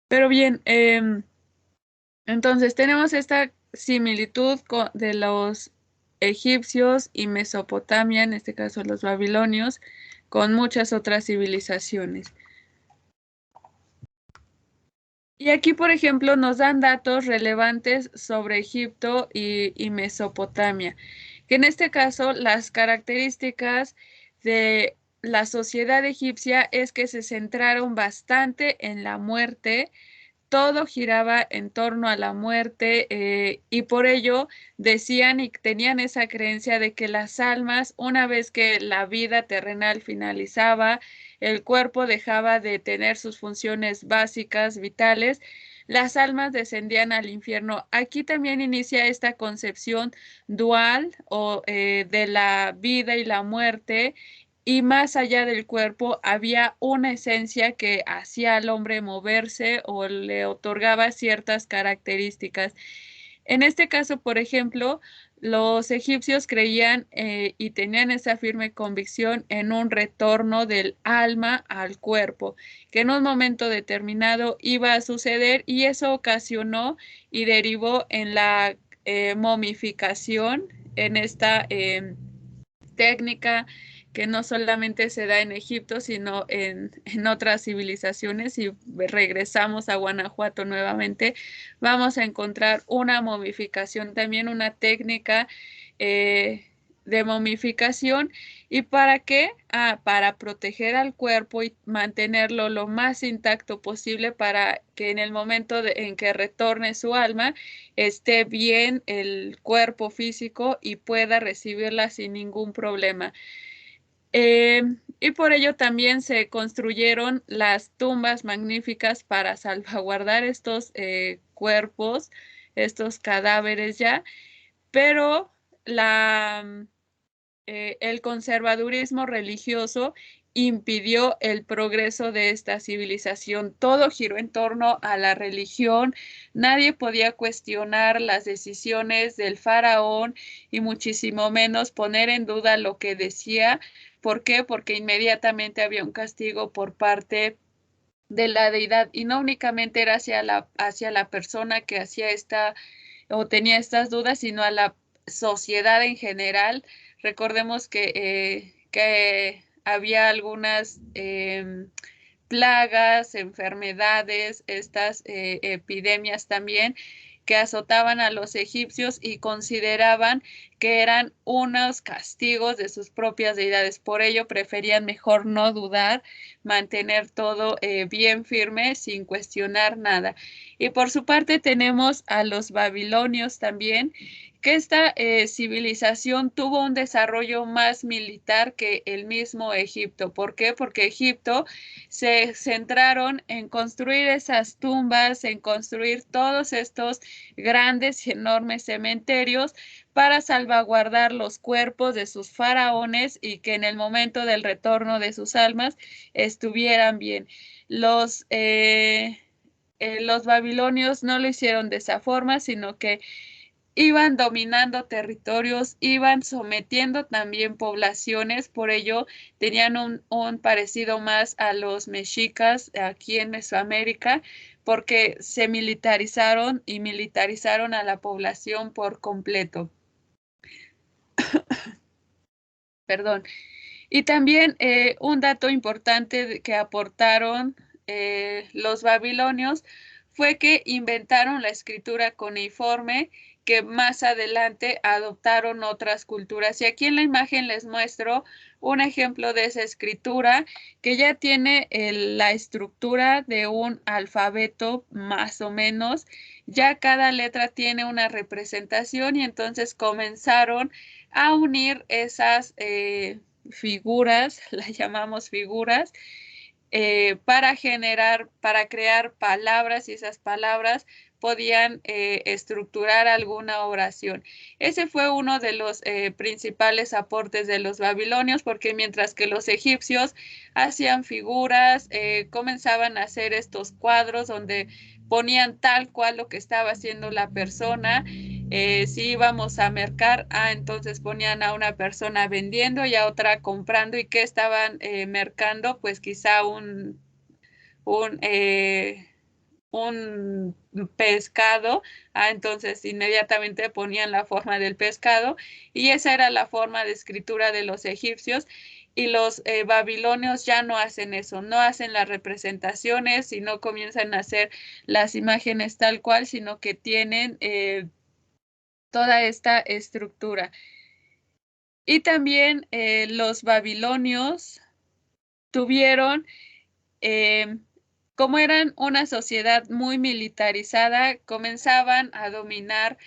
Pero bien, entonces tenemos esta similitud de los egipcios y Mesopotamia, en este caso los babilonios, con muchas otras civilizaciones. Y aquí, por ejemplo, nos dan datos relevantes sobre Egipto y Mesopotamia, que en este caso las características de la sociedad egipcia es que se centraron bastante en la muerte. Todo giraba en torno a la muerte, y por ello decían y tenían esa creencia de que las almas, una vez que la vida terrenal finalizaba, el cuerpo dejaba de tener sus funciones básicas, vitales, las almas descendían al infierno. Aquí también inicia esta concepción dual de la vida y la muerte, y más allá del cuerpo había una esencia que hacía al hombre moverse o le otorgaba ciertas características. En este caso, por ejemplo, los egipcios creían y tenían esa firme convicción en un retorno del alma al cuerpo, que en un momento determinado iba a suceder, y eso ocasionó y derivó en la momificación, en esta técnica que no solamente se da en Egipto, sino en otras civilizaciones. Si regresamos a Guanajuato nuevamente, vamos a encontrar una momificación, también una técnica de momificación. ¿Y para qué? Para proteger al cuerpo y mantenerlo lo más intacto posible, para que en el momento en que retorne su alma, esté bien el cuerpo físico y pueda recibirla sin ningún problema. Y por ello también se construyeron las tumbas magníficas para salvaguardar estos cuerpos, estos cadáveres ya, pero el conservadurismo religioso impidió el progreso de esta civilización. Todo giró en torno a la religión. Nadie podía cuestionar las decisiones del faraón y muchísimo menos poner en duda lo que decía. ¿Por qué? Porque inmediatamente había un castigo por parte de la deidad, y no únicamente era hacia la persona que hacía esta o tenía estas dudas, sino a la sociedad en general. Recordemos que había algunas plagas, enfermedades, estas epidemias también, que azotaban a los egipcios y consideraban que eran unos castigos de sus propias deidades. Por ello preferían mejor no dudar, mantener todo bien firme, sin cuestionar nada. Y por su parte tenemos a los babilonios también, que esta civilización tuvo un desarrollo más militar que el mismo Egipto. ¿Por qué? Porque Egipto se centraron en construir esas tumbas, en construir todos estos grandes y enormes cementerios para salvaguardar los cuerpos de sus faraones, y que en el momento del retorno de sus almas estuvieran bien. Los babilonios no lo hicieron de esa forma, sino que iban dominando territorios, iban sometiendo también poblaciones. Por ello tenían un parecido más a los mexicas aquí en Mesoamérica, porque se militarizaron y militarizaron a la población por completo. Perdón. Y también un dato importante que aportaron los babilonios fue que inventaron la escritura cuneiforme, que más adelante adoptaron otras culturas. Y aquí en la imagen les muestro un ejemplo de esa escritura, que ya tiene la estructura de un alfabeto más o menos. Ya cada letra tiene una representación, y entonces comenzaron a unir esas figuras, las llamamos figuras, para crear palabras, y esas palabras podían estructurar alguna oración. Ese fue uno de los principales aportes de los babilonios, porque mientras que los egipcios hacían figuras, comenzaban a hacer estos cuadros donde ponían tal cual lo que estaba haciendo la persona, si íbamos a mercar, entonces ponían a una persona vendiendo y a otra comprando. ¿Y qué estaban mercando? Pues quizá un pescado, entonces inmediatamente ponían la forma del pescado, y esa era la forma de escritura de los egipcios. Y los babilonios ya no hacen eso, no hacen las representaciones y no comienzan a hacer las imágenes tal cual, sino que tienen toda esta estructura. Y también los babilonios tuvieron, como eran una sociedad muy militarizada, comenzaban a dominar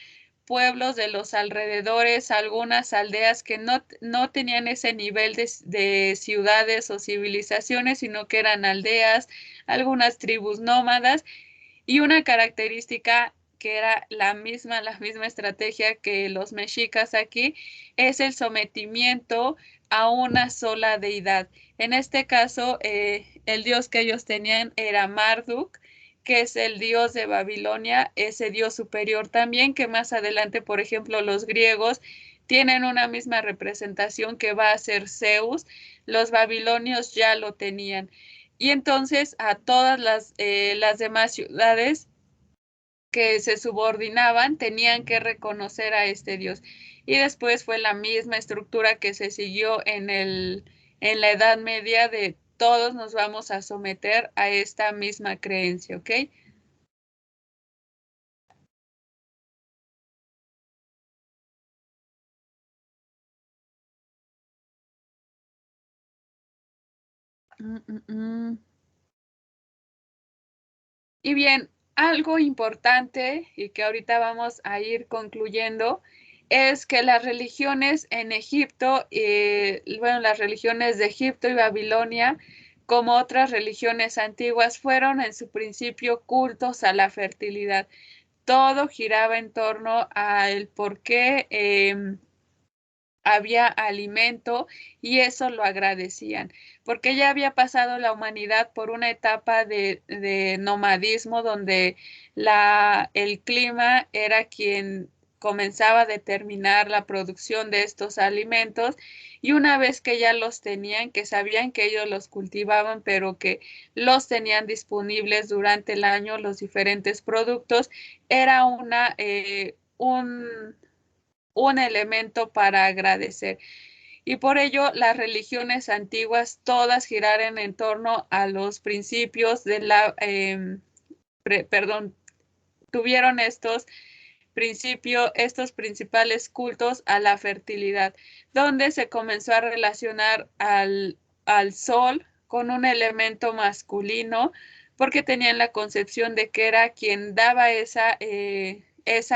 pueblos de los alrededores, algunas aldeas que no tenían ese nivel de ciudades o civilizaciones, sino que eran aldeas, algunas tribus nómadas. Y una característica que era la misma estrategia que los mexicas aquí, es el sometimiento a una sola deidad. En este caso, el dios que ellos tenían era Marduk, que es el dios de Babilonia, ese dios superior también, que más adelante, por ejemplo, los griegos tienen una misma representación que va a ser Zeus. Los babilonios ya lo tenían. Y entonces a todas las demás ciudades que se subordinaban tenían que reconocer a este dios. Y después fue la misma estructura que se siguió en la Edad Media, de todos nos vamos a someter a esta misma creencia, ¿ok? Y bien, algo importante y que ahorita vamos a ir concluyendo es que las religiones en Egipto, bueno, las religiones de Egipto y Babilonia, como otras religiones antiguas, fueron en su principio cultos a la fertilidad. Todo giraba en torno al por qué había alimento, y eso lo agradecían, porque ya había pasado la humanidad por una etapa de nomadismo donde el clima era quien comenzaba a determinar la producción de estos alimentos, y una vez que ya los tenían, que sabían que ellos los cultivaban, pero que los tenían disponibles durante el año, los diferentes productos, era un elemento para agradecer. Y por ello las religiones antiguas todas giraron en torno a los principios de tuvieron estos estos principales cultos a la fertilidad, donde se comenzó a relacionar al sol con un elemento masculino, porque tenían la concepción de que era quien daba esa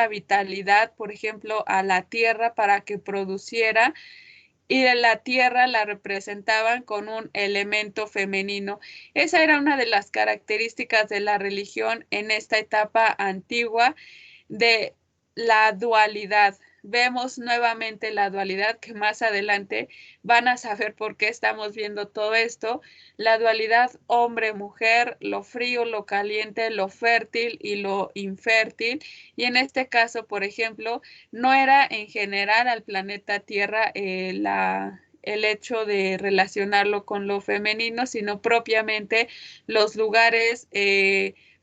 vitalidad, por ejemplo, a la tierra para que produciera, y la tierra la representaban con un elemento femenino. Esa era una de las características de la religión en esta etapa antigua, de la dualidad. Vemos nuevamente la dualidad, que más adelante van a saber por qué estamos viendo todo esto. La dualidad hombre-mujer, lo frío, lo caliente, lo fértil y lo infértil. Y en este caso, por ejemplo, no era en general al planeta Tierra el hecho de relacionarlo con lo femenino, sino propiamente los lugares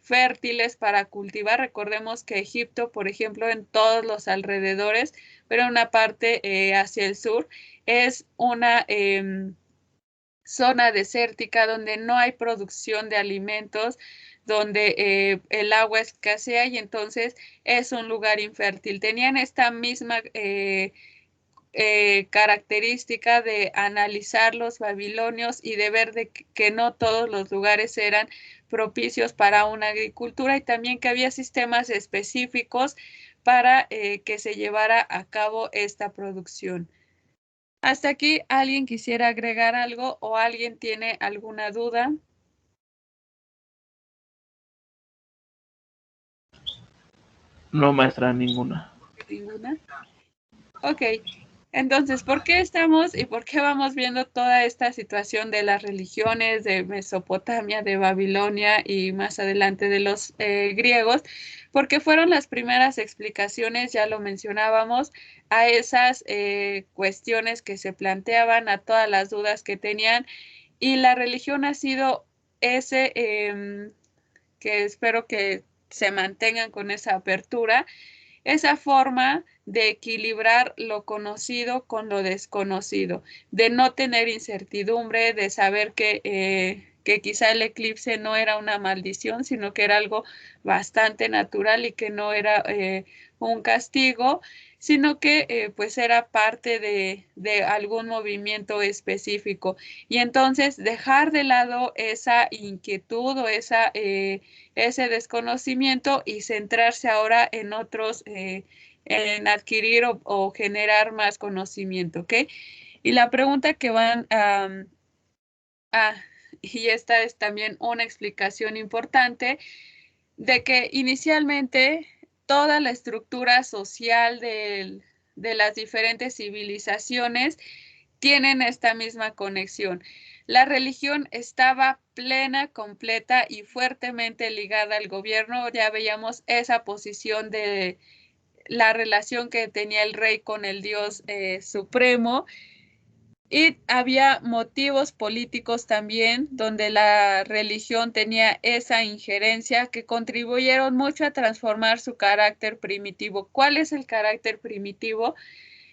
fértiles para cultivar. Recordemos que Egipto, por ejemplo, en todos los alrededores, pero una parte hacia el sur, es una zona desértica donde no hay producción de alimentos, donde el agua escasea, y entonces es un lugar infértil. Tenían esta misma característica de analizar los babilonios y de ver que no todos los lugares eran propicios para una agricultura, y también que había sistemas específicos para que se llevara a cabo esta producción. Hasta aquí, ¿alguien quisiera agregar algo o alguien tiene alguna duda? No, maestra, ninguna. ¿Ninguna? Ok, Entonces, ¿por qué estamos y por qué vamos viendo toda esta situación de las religiones de Mesopotamia, de Babilonia y más adelante de los griegos? Porque fueron las primeras explicaciones, ya lo mencionábamos, a esas cuestiones que se planteaban, a todas las dudas que tenían, y la religión ha sido ese que espero que se mantengan con esa apertura, esa forma de equilibrar lo conocido con lo desconocido, de no tener incertidumbre, de saber que quizá el eclipse no era una maldición, sino que era algo bastante natural y que no era un castigo, sino que pues era parte de algún movimiento específico. Y entonces dejar de lado esa inquietud o ese desconocimiento y centrarse ahora en otros, en adquirir o generar más conocimiento, ¿ok? Y la pregunta que van y esta es también una explicación importante, de que inicialmente toda la estructura social de las diferentes civilizaciones tienen esta misma conexión. La religión estaba plena, completa y fuertemente ligada al gobierno. Ya veíamos esa posición de la relación que tenía el rey con el Dios supremo. Y había motivos políticos también donde la religión tenía esa injerencia que contribuyeron mucho a transformar su carácter primitivo. ¿Cuál es el carácter primitivo?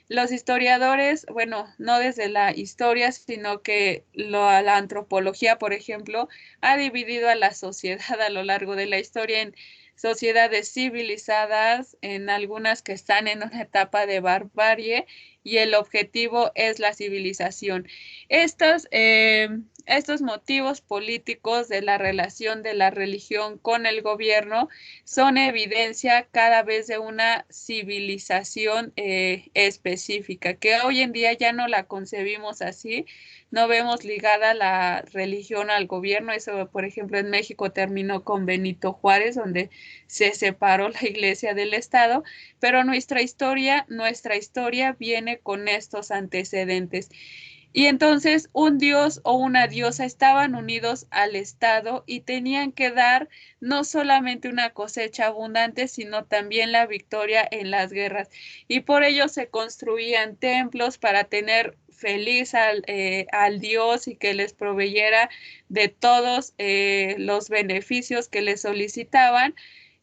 Los historiadores, bueno, no desde la historia, sino que la antropología, por ejemplo, ha dividido a la sociedad a lo largo de la historia en sociedades civilizadas, en algunas que están en una etapa de barbarie, y el objetivo es la civilización. Estos motivos políticos de la relación de la religión con el gobierno son evidencia cada vez de una civilización específica, que hoy en día ya no la concebimos así, no vemos ligada la religión al gobierno. Eso, por ejemplo, en México terminó con Benito Juárez, donde se separó la iglesia del Estado, pero nuestra historia viene con estos antecedentes. Y entonces un dios o una diosa estaban unidos al Estado y tenían que dar no solamente una cosecha abundante, sino también la victoria en las guerras. Y por ello se construían templos para tener feliz al dios y que les proveyera de todos los beneficios que les solicitaban,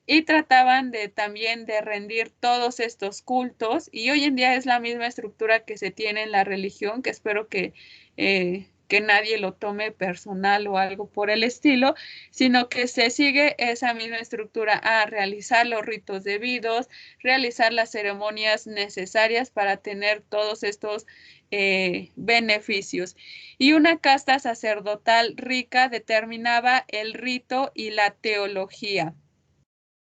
y trataban de también de rendir todos estos cultos, y hoy en día es la misma estructura que se tiene en la religión, que espero que nadie lo tome personal o algo por el estilo, sino que se sigue esa misma estructura a realizar los ritos debidos, realizar las ceremonias necesarias para tener todos estos beneficios. Y una casta sacerdotal rica determinaba el rito y la teología,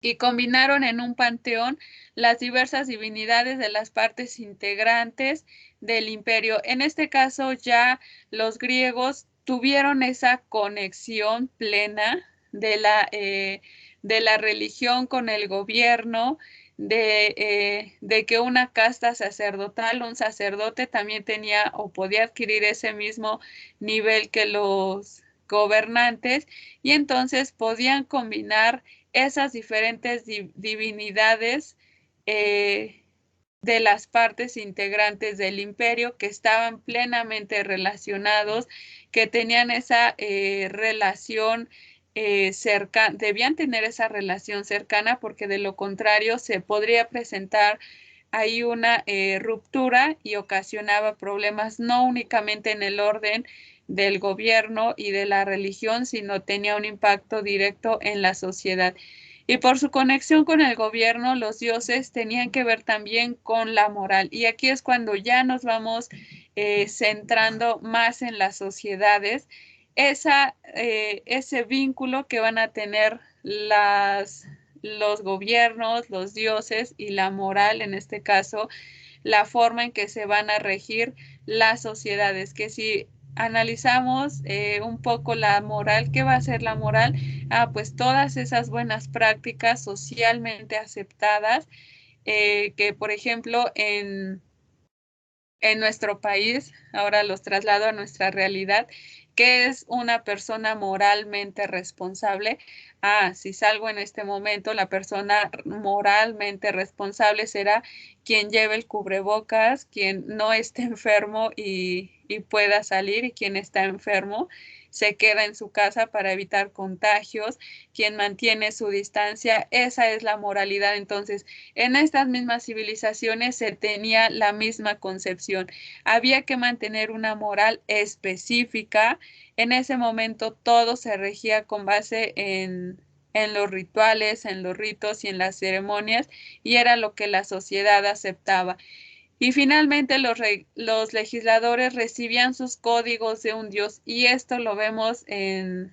y combinaron en un panteón las diversas divinidades de las partes integrantes del imperio. En este caso ya los griegos tuvieron esa conexión plena de la religión con el gobierno, de que una casta sacerdotal, un sacerdote también tenía o podía adquirir ese mismo nivel que los gobernantes, y entonces podían combinar esas diferentes divinidades de las partes integrantes del imperio, que estaban plenamente relacionados, que tenían esa relación cercana, debían tener esa relación cercana, porque de lo contrario se podría presentar ahí una ruptura y ocasionaba problemas no únicamente en el orden del gobierno y de la religión, sino tenía un impacto directo en la sociedad. Y por su conexión con el gobierno, los dioses tenían que ver también con la moral. Y aquí es cuando ya nos vamos centrando más en las sociedades, ese vínculo que van a tener los gobiernos, los dioses y la moral, en este caso, la forma en que se van a regir las sociedades, que si analizamos un poco la moral, ¿qué va a ser la moral? Pues todas esas buenas prácticas socialmente aceptadas, que por ejemplo en nuestro país, ahora los traslado a nuestra realidad, ¿qué es una persona moralmente responsable? Si salgo en este momento, la persona moralmente responsable será quien lleve el cubrebocas, quien no esté enfermo y pueda salir, y quien está enfermo se queda en su casa para evitar contagios, quien mantiene su distancia. Esa es la moralidad. Entonces, en estas mismas civilizaciones se tenía la misma concepción. Había que mantener una moral específica. En ese momento todo se regía con base en los rituales, en los ritos y en las ceremonias, y era lo que la sociedad aceptaba. Y finalmente los legisladores recibían sus códigos de un dios, y esto lo vemos en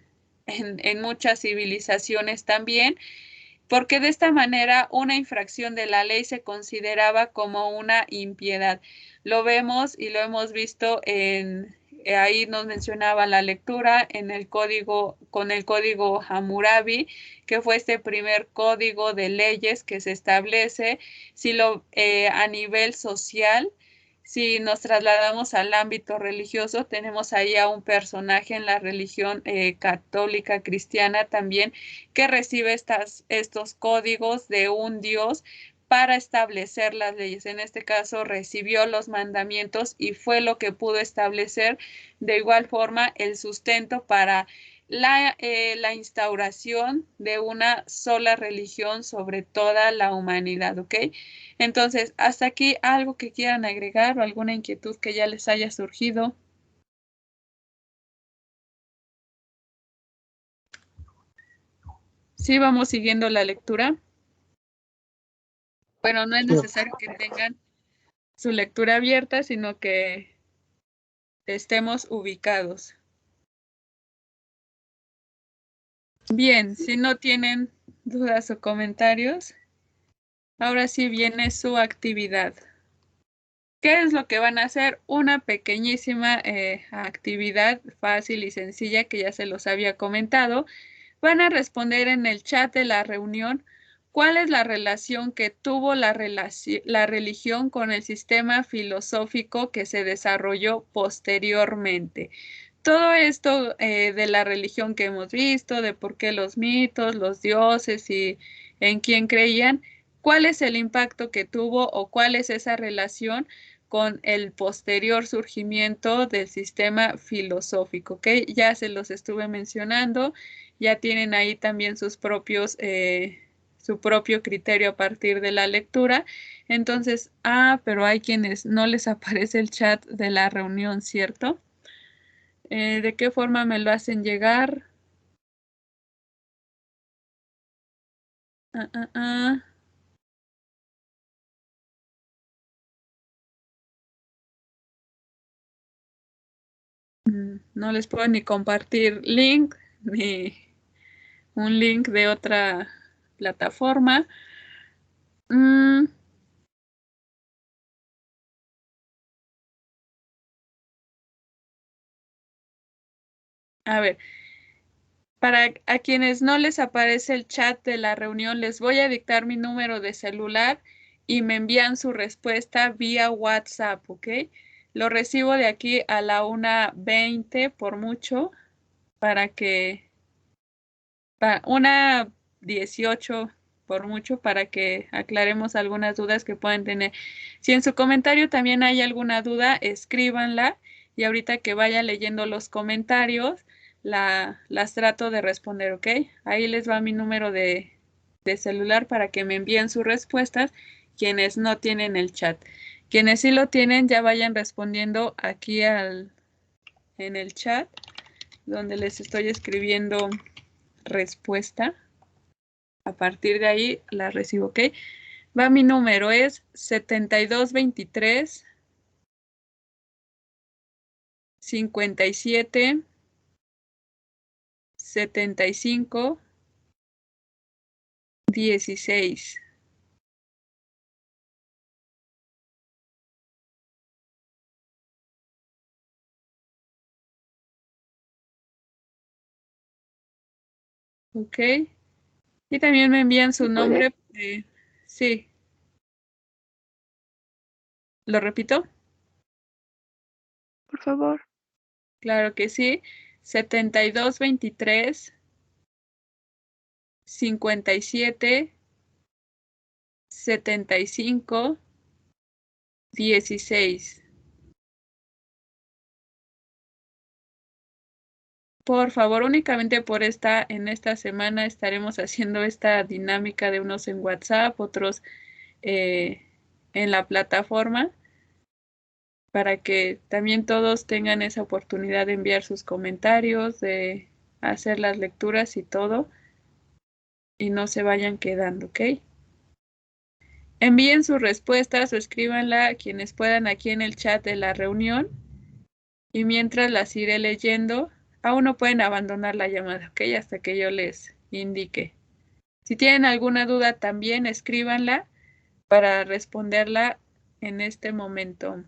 muchas civilizaciones también, porque de esta manera una infracción de la ley se consideraba como una impiedad. Lo vemos y lo hemos visto ahí nos mencionaba la lectura en el código, con el código Hammurabi, que fue este primer código de leyes que se establece a nivel social. Si nos trasladamos al ámbito religioso, tenemos ahí a un personaje en la religión católica cristiana también, que recibe estos códigos de un Dios para establecer las leyes. En este caso recibió los mandamientos y fue lo que pudo establecer de igual forma el sustento para la instauración de una sola religión sobre toda la humanidad, ¿ok? Entonces, hasta aquí, algo que quieran agregar o alguna inquietud que ya les haya surgido. Sí, vamos siguiendo la lectura. Bueno, no es necesario que tengan su lectura abierta, sino que estemos ubicados. Bien, si no tienen dudas o comentarios, ahora sí viene su actividad. ¿Qué es lo que van a hacer? Una pequeñísima actividad fácil y sencilla que ya se los había comentado. Van a responder en el chat de la reunión cuál es la relación que tuvo la religión con el sistema filosófico que se desarrolló posteriormente. Todo esto de la religión que hemos visto, de por qué los mitos, los dioses y en quién creían, cuál es el impacto que tuvo o cuál es esa relación con el posterior surgimiento del sistema filosófico, ¿ok? Ya se los estuve mencionando, ya tienen ahí también su propio criterio a partir de la lectura. Entonces, pero hay quienes no les aparece el chat de la reunión, ¿cierto? ¿De qué forma me lo hacen llegar? No les puedo ni compartir link, ni un link de otra plataforma. A ver, para a quienes no les aparece el chat de la reunión, les voy a dictar mi número de celular y me envían su respuesta vía WhatsApp, ¿ok? Lo recibo de aquí a la 1:20 por mucho, para 1:18 por mucho, para que aclaremos algunas dudas que pueden tener. Si en su comentario también hay alguna duda, escríbanla y ahorita que vaya leyendo los comentarios, las trato de responder, ¿ok? Ahí les va mi número de celular para que me envíen sus respuestas, quienes no tienen el chat. Quienes sí lo tienen, ya vayan respondiendo aquí en el chat, donde les estoy escribiendo respuesta. A partir de ahí la recibo, ¿ok? Va, mi número es 7223 57 75 16. ¿Ok? Y también me envían su nombre. Sí. ¿Lo repito? por favor. Claro que sí. 7223 57 75 16. Por favor, únicamente en esta semana estaremos haciendo esta dinámica de unos en WhatsApp, otros en la plataforma, para que también todos tengan esa oportunidad de enviar sus comentarios, de hacer las lecturas y todo, y no se vayan quedando, ¿ok? Envíen sus respuestas o escríbanla quienes puedan aquí en el chat de la reunión, y mientras las iré leyendo. Aún no pueden abandonar la llamada, ¿ok? Hasta que yo les indique. Si tienen alguna duda también escríbanla para responderla en este momento.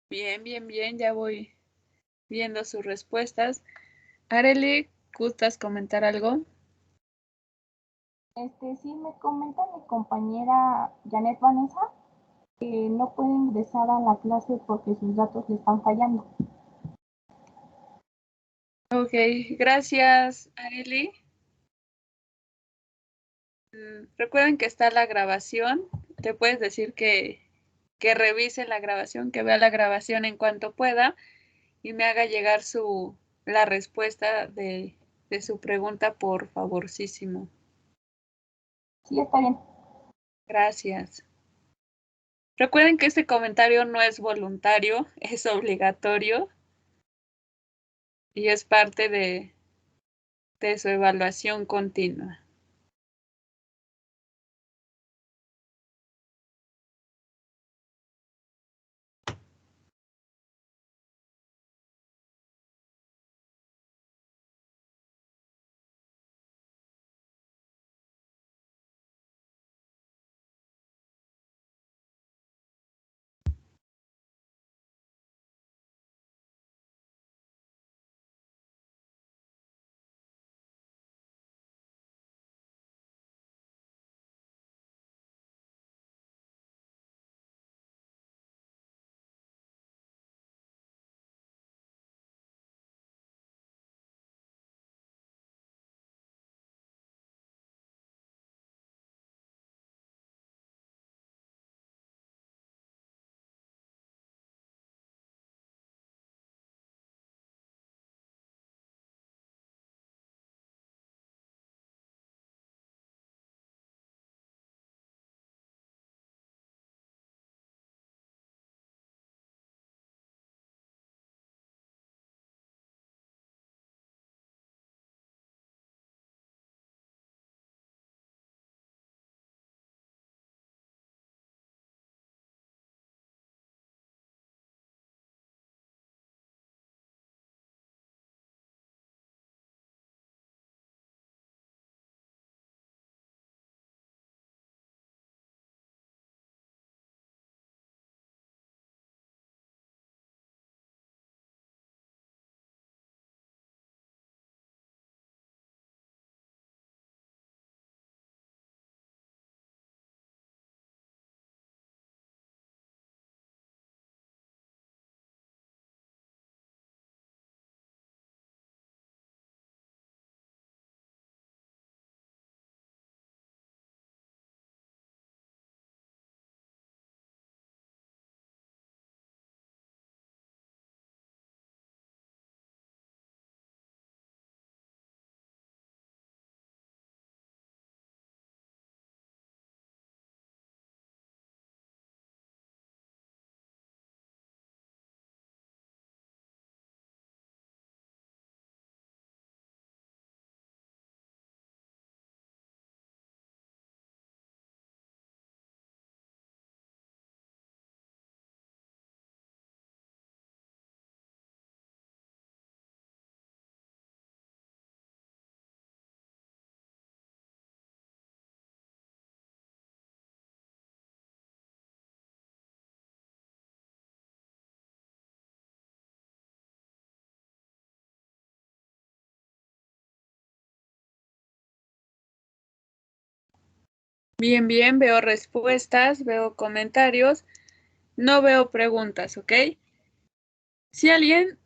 Bien, bien, bien, ya voy viendo sus respuestas. Arely, ¿gustas comentar algo? Sí, me comenta mi compañera Janet Vanessa que no puede ingresar a la clase porque sus datos le están fallando. Ok, gracias, Arely. Recuerden que está la grabación. Te puedes decir que revise la grabación, que vea la grabación en cuanto pueda y me haga llegar la respuesta de su pregunta, por favorcísimo. Sí, está bien. Gracias. Recuerden que este comentario no es voluntario, es obligatorio y es parte de su evaluación continua. Bien, bien, veo respuestas, veo comentarios, no veo preguntas, ¿ok? Si alguien...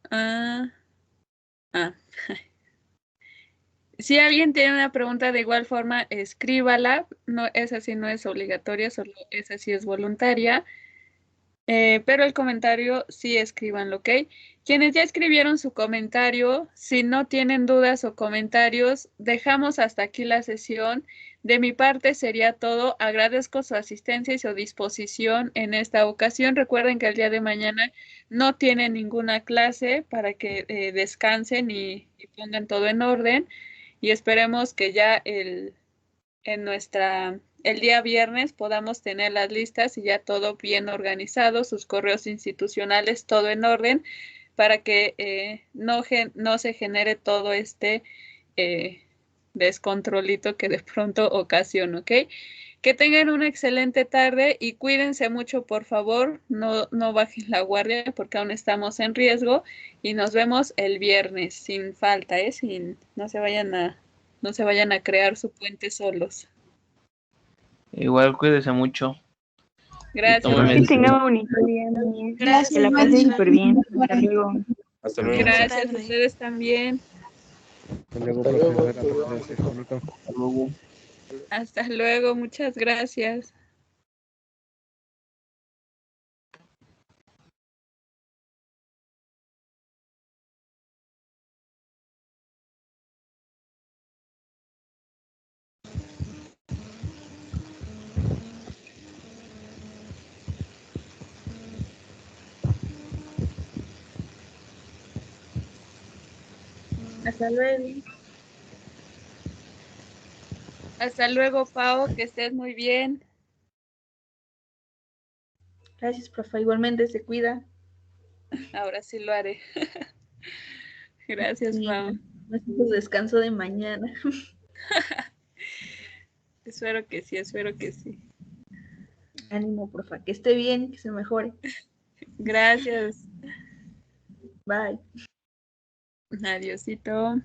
Si alguien tiene una pregunta de igual forma, escríbala. No, esa sí no es obligatoria, solo esa sí es voluntaria. Pero el comentario sí escríbanlo, ¿ok? Quienes ya escribieron su comentario, si no tienen dudas o comentarios, dejamos hasta aquí la sesión. De mi parte sería todo. Agradezco su asistencia y su disposición en esta ocasión. Recuerden que el día de mañana no tienen ninguna clase para que descansen y pongan todo en orden. Y esperemos que ya el día viernes podamos tener las listas y ya todo bien organizado, sus correos institucionales, todo en orden, para que no se genere todo este descontrolito que de pronto ocasiono, ¿ok? Que tengan una excelente tarde y cuídense mucho, por favor. No bajen la guardia porque aún estamos en riesgo y nos vemos el viernes sin falta, ¿eh? No se vayan a crear su puente solos. Igual cuídese mucho. Gracias. Tómeme Que tengan bonito día, niñas. Gracias, Que la buen pasen día. súper bien. Hasta luego. Hasta luego. Gracias a tarde. ustedes también. Hasta luego, Hasta profe. luego. Buenas tardes. Hasta luego. Hasta luego. Hasta luego, muchas gracias. Hasta luego. Hasta luego, Pau, que estés muy bien. Gracias, profe. Igualmente se cuida. Ahora sí lo haré. Gracias, Sí, Pau. nuestro descanso de mañana. Espero que sí, espero que sí. Ánimo, profe. Que esté bien, que se mejore. Gracias. Bye. Adiósito.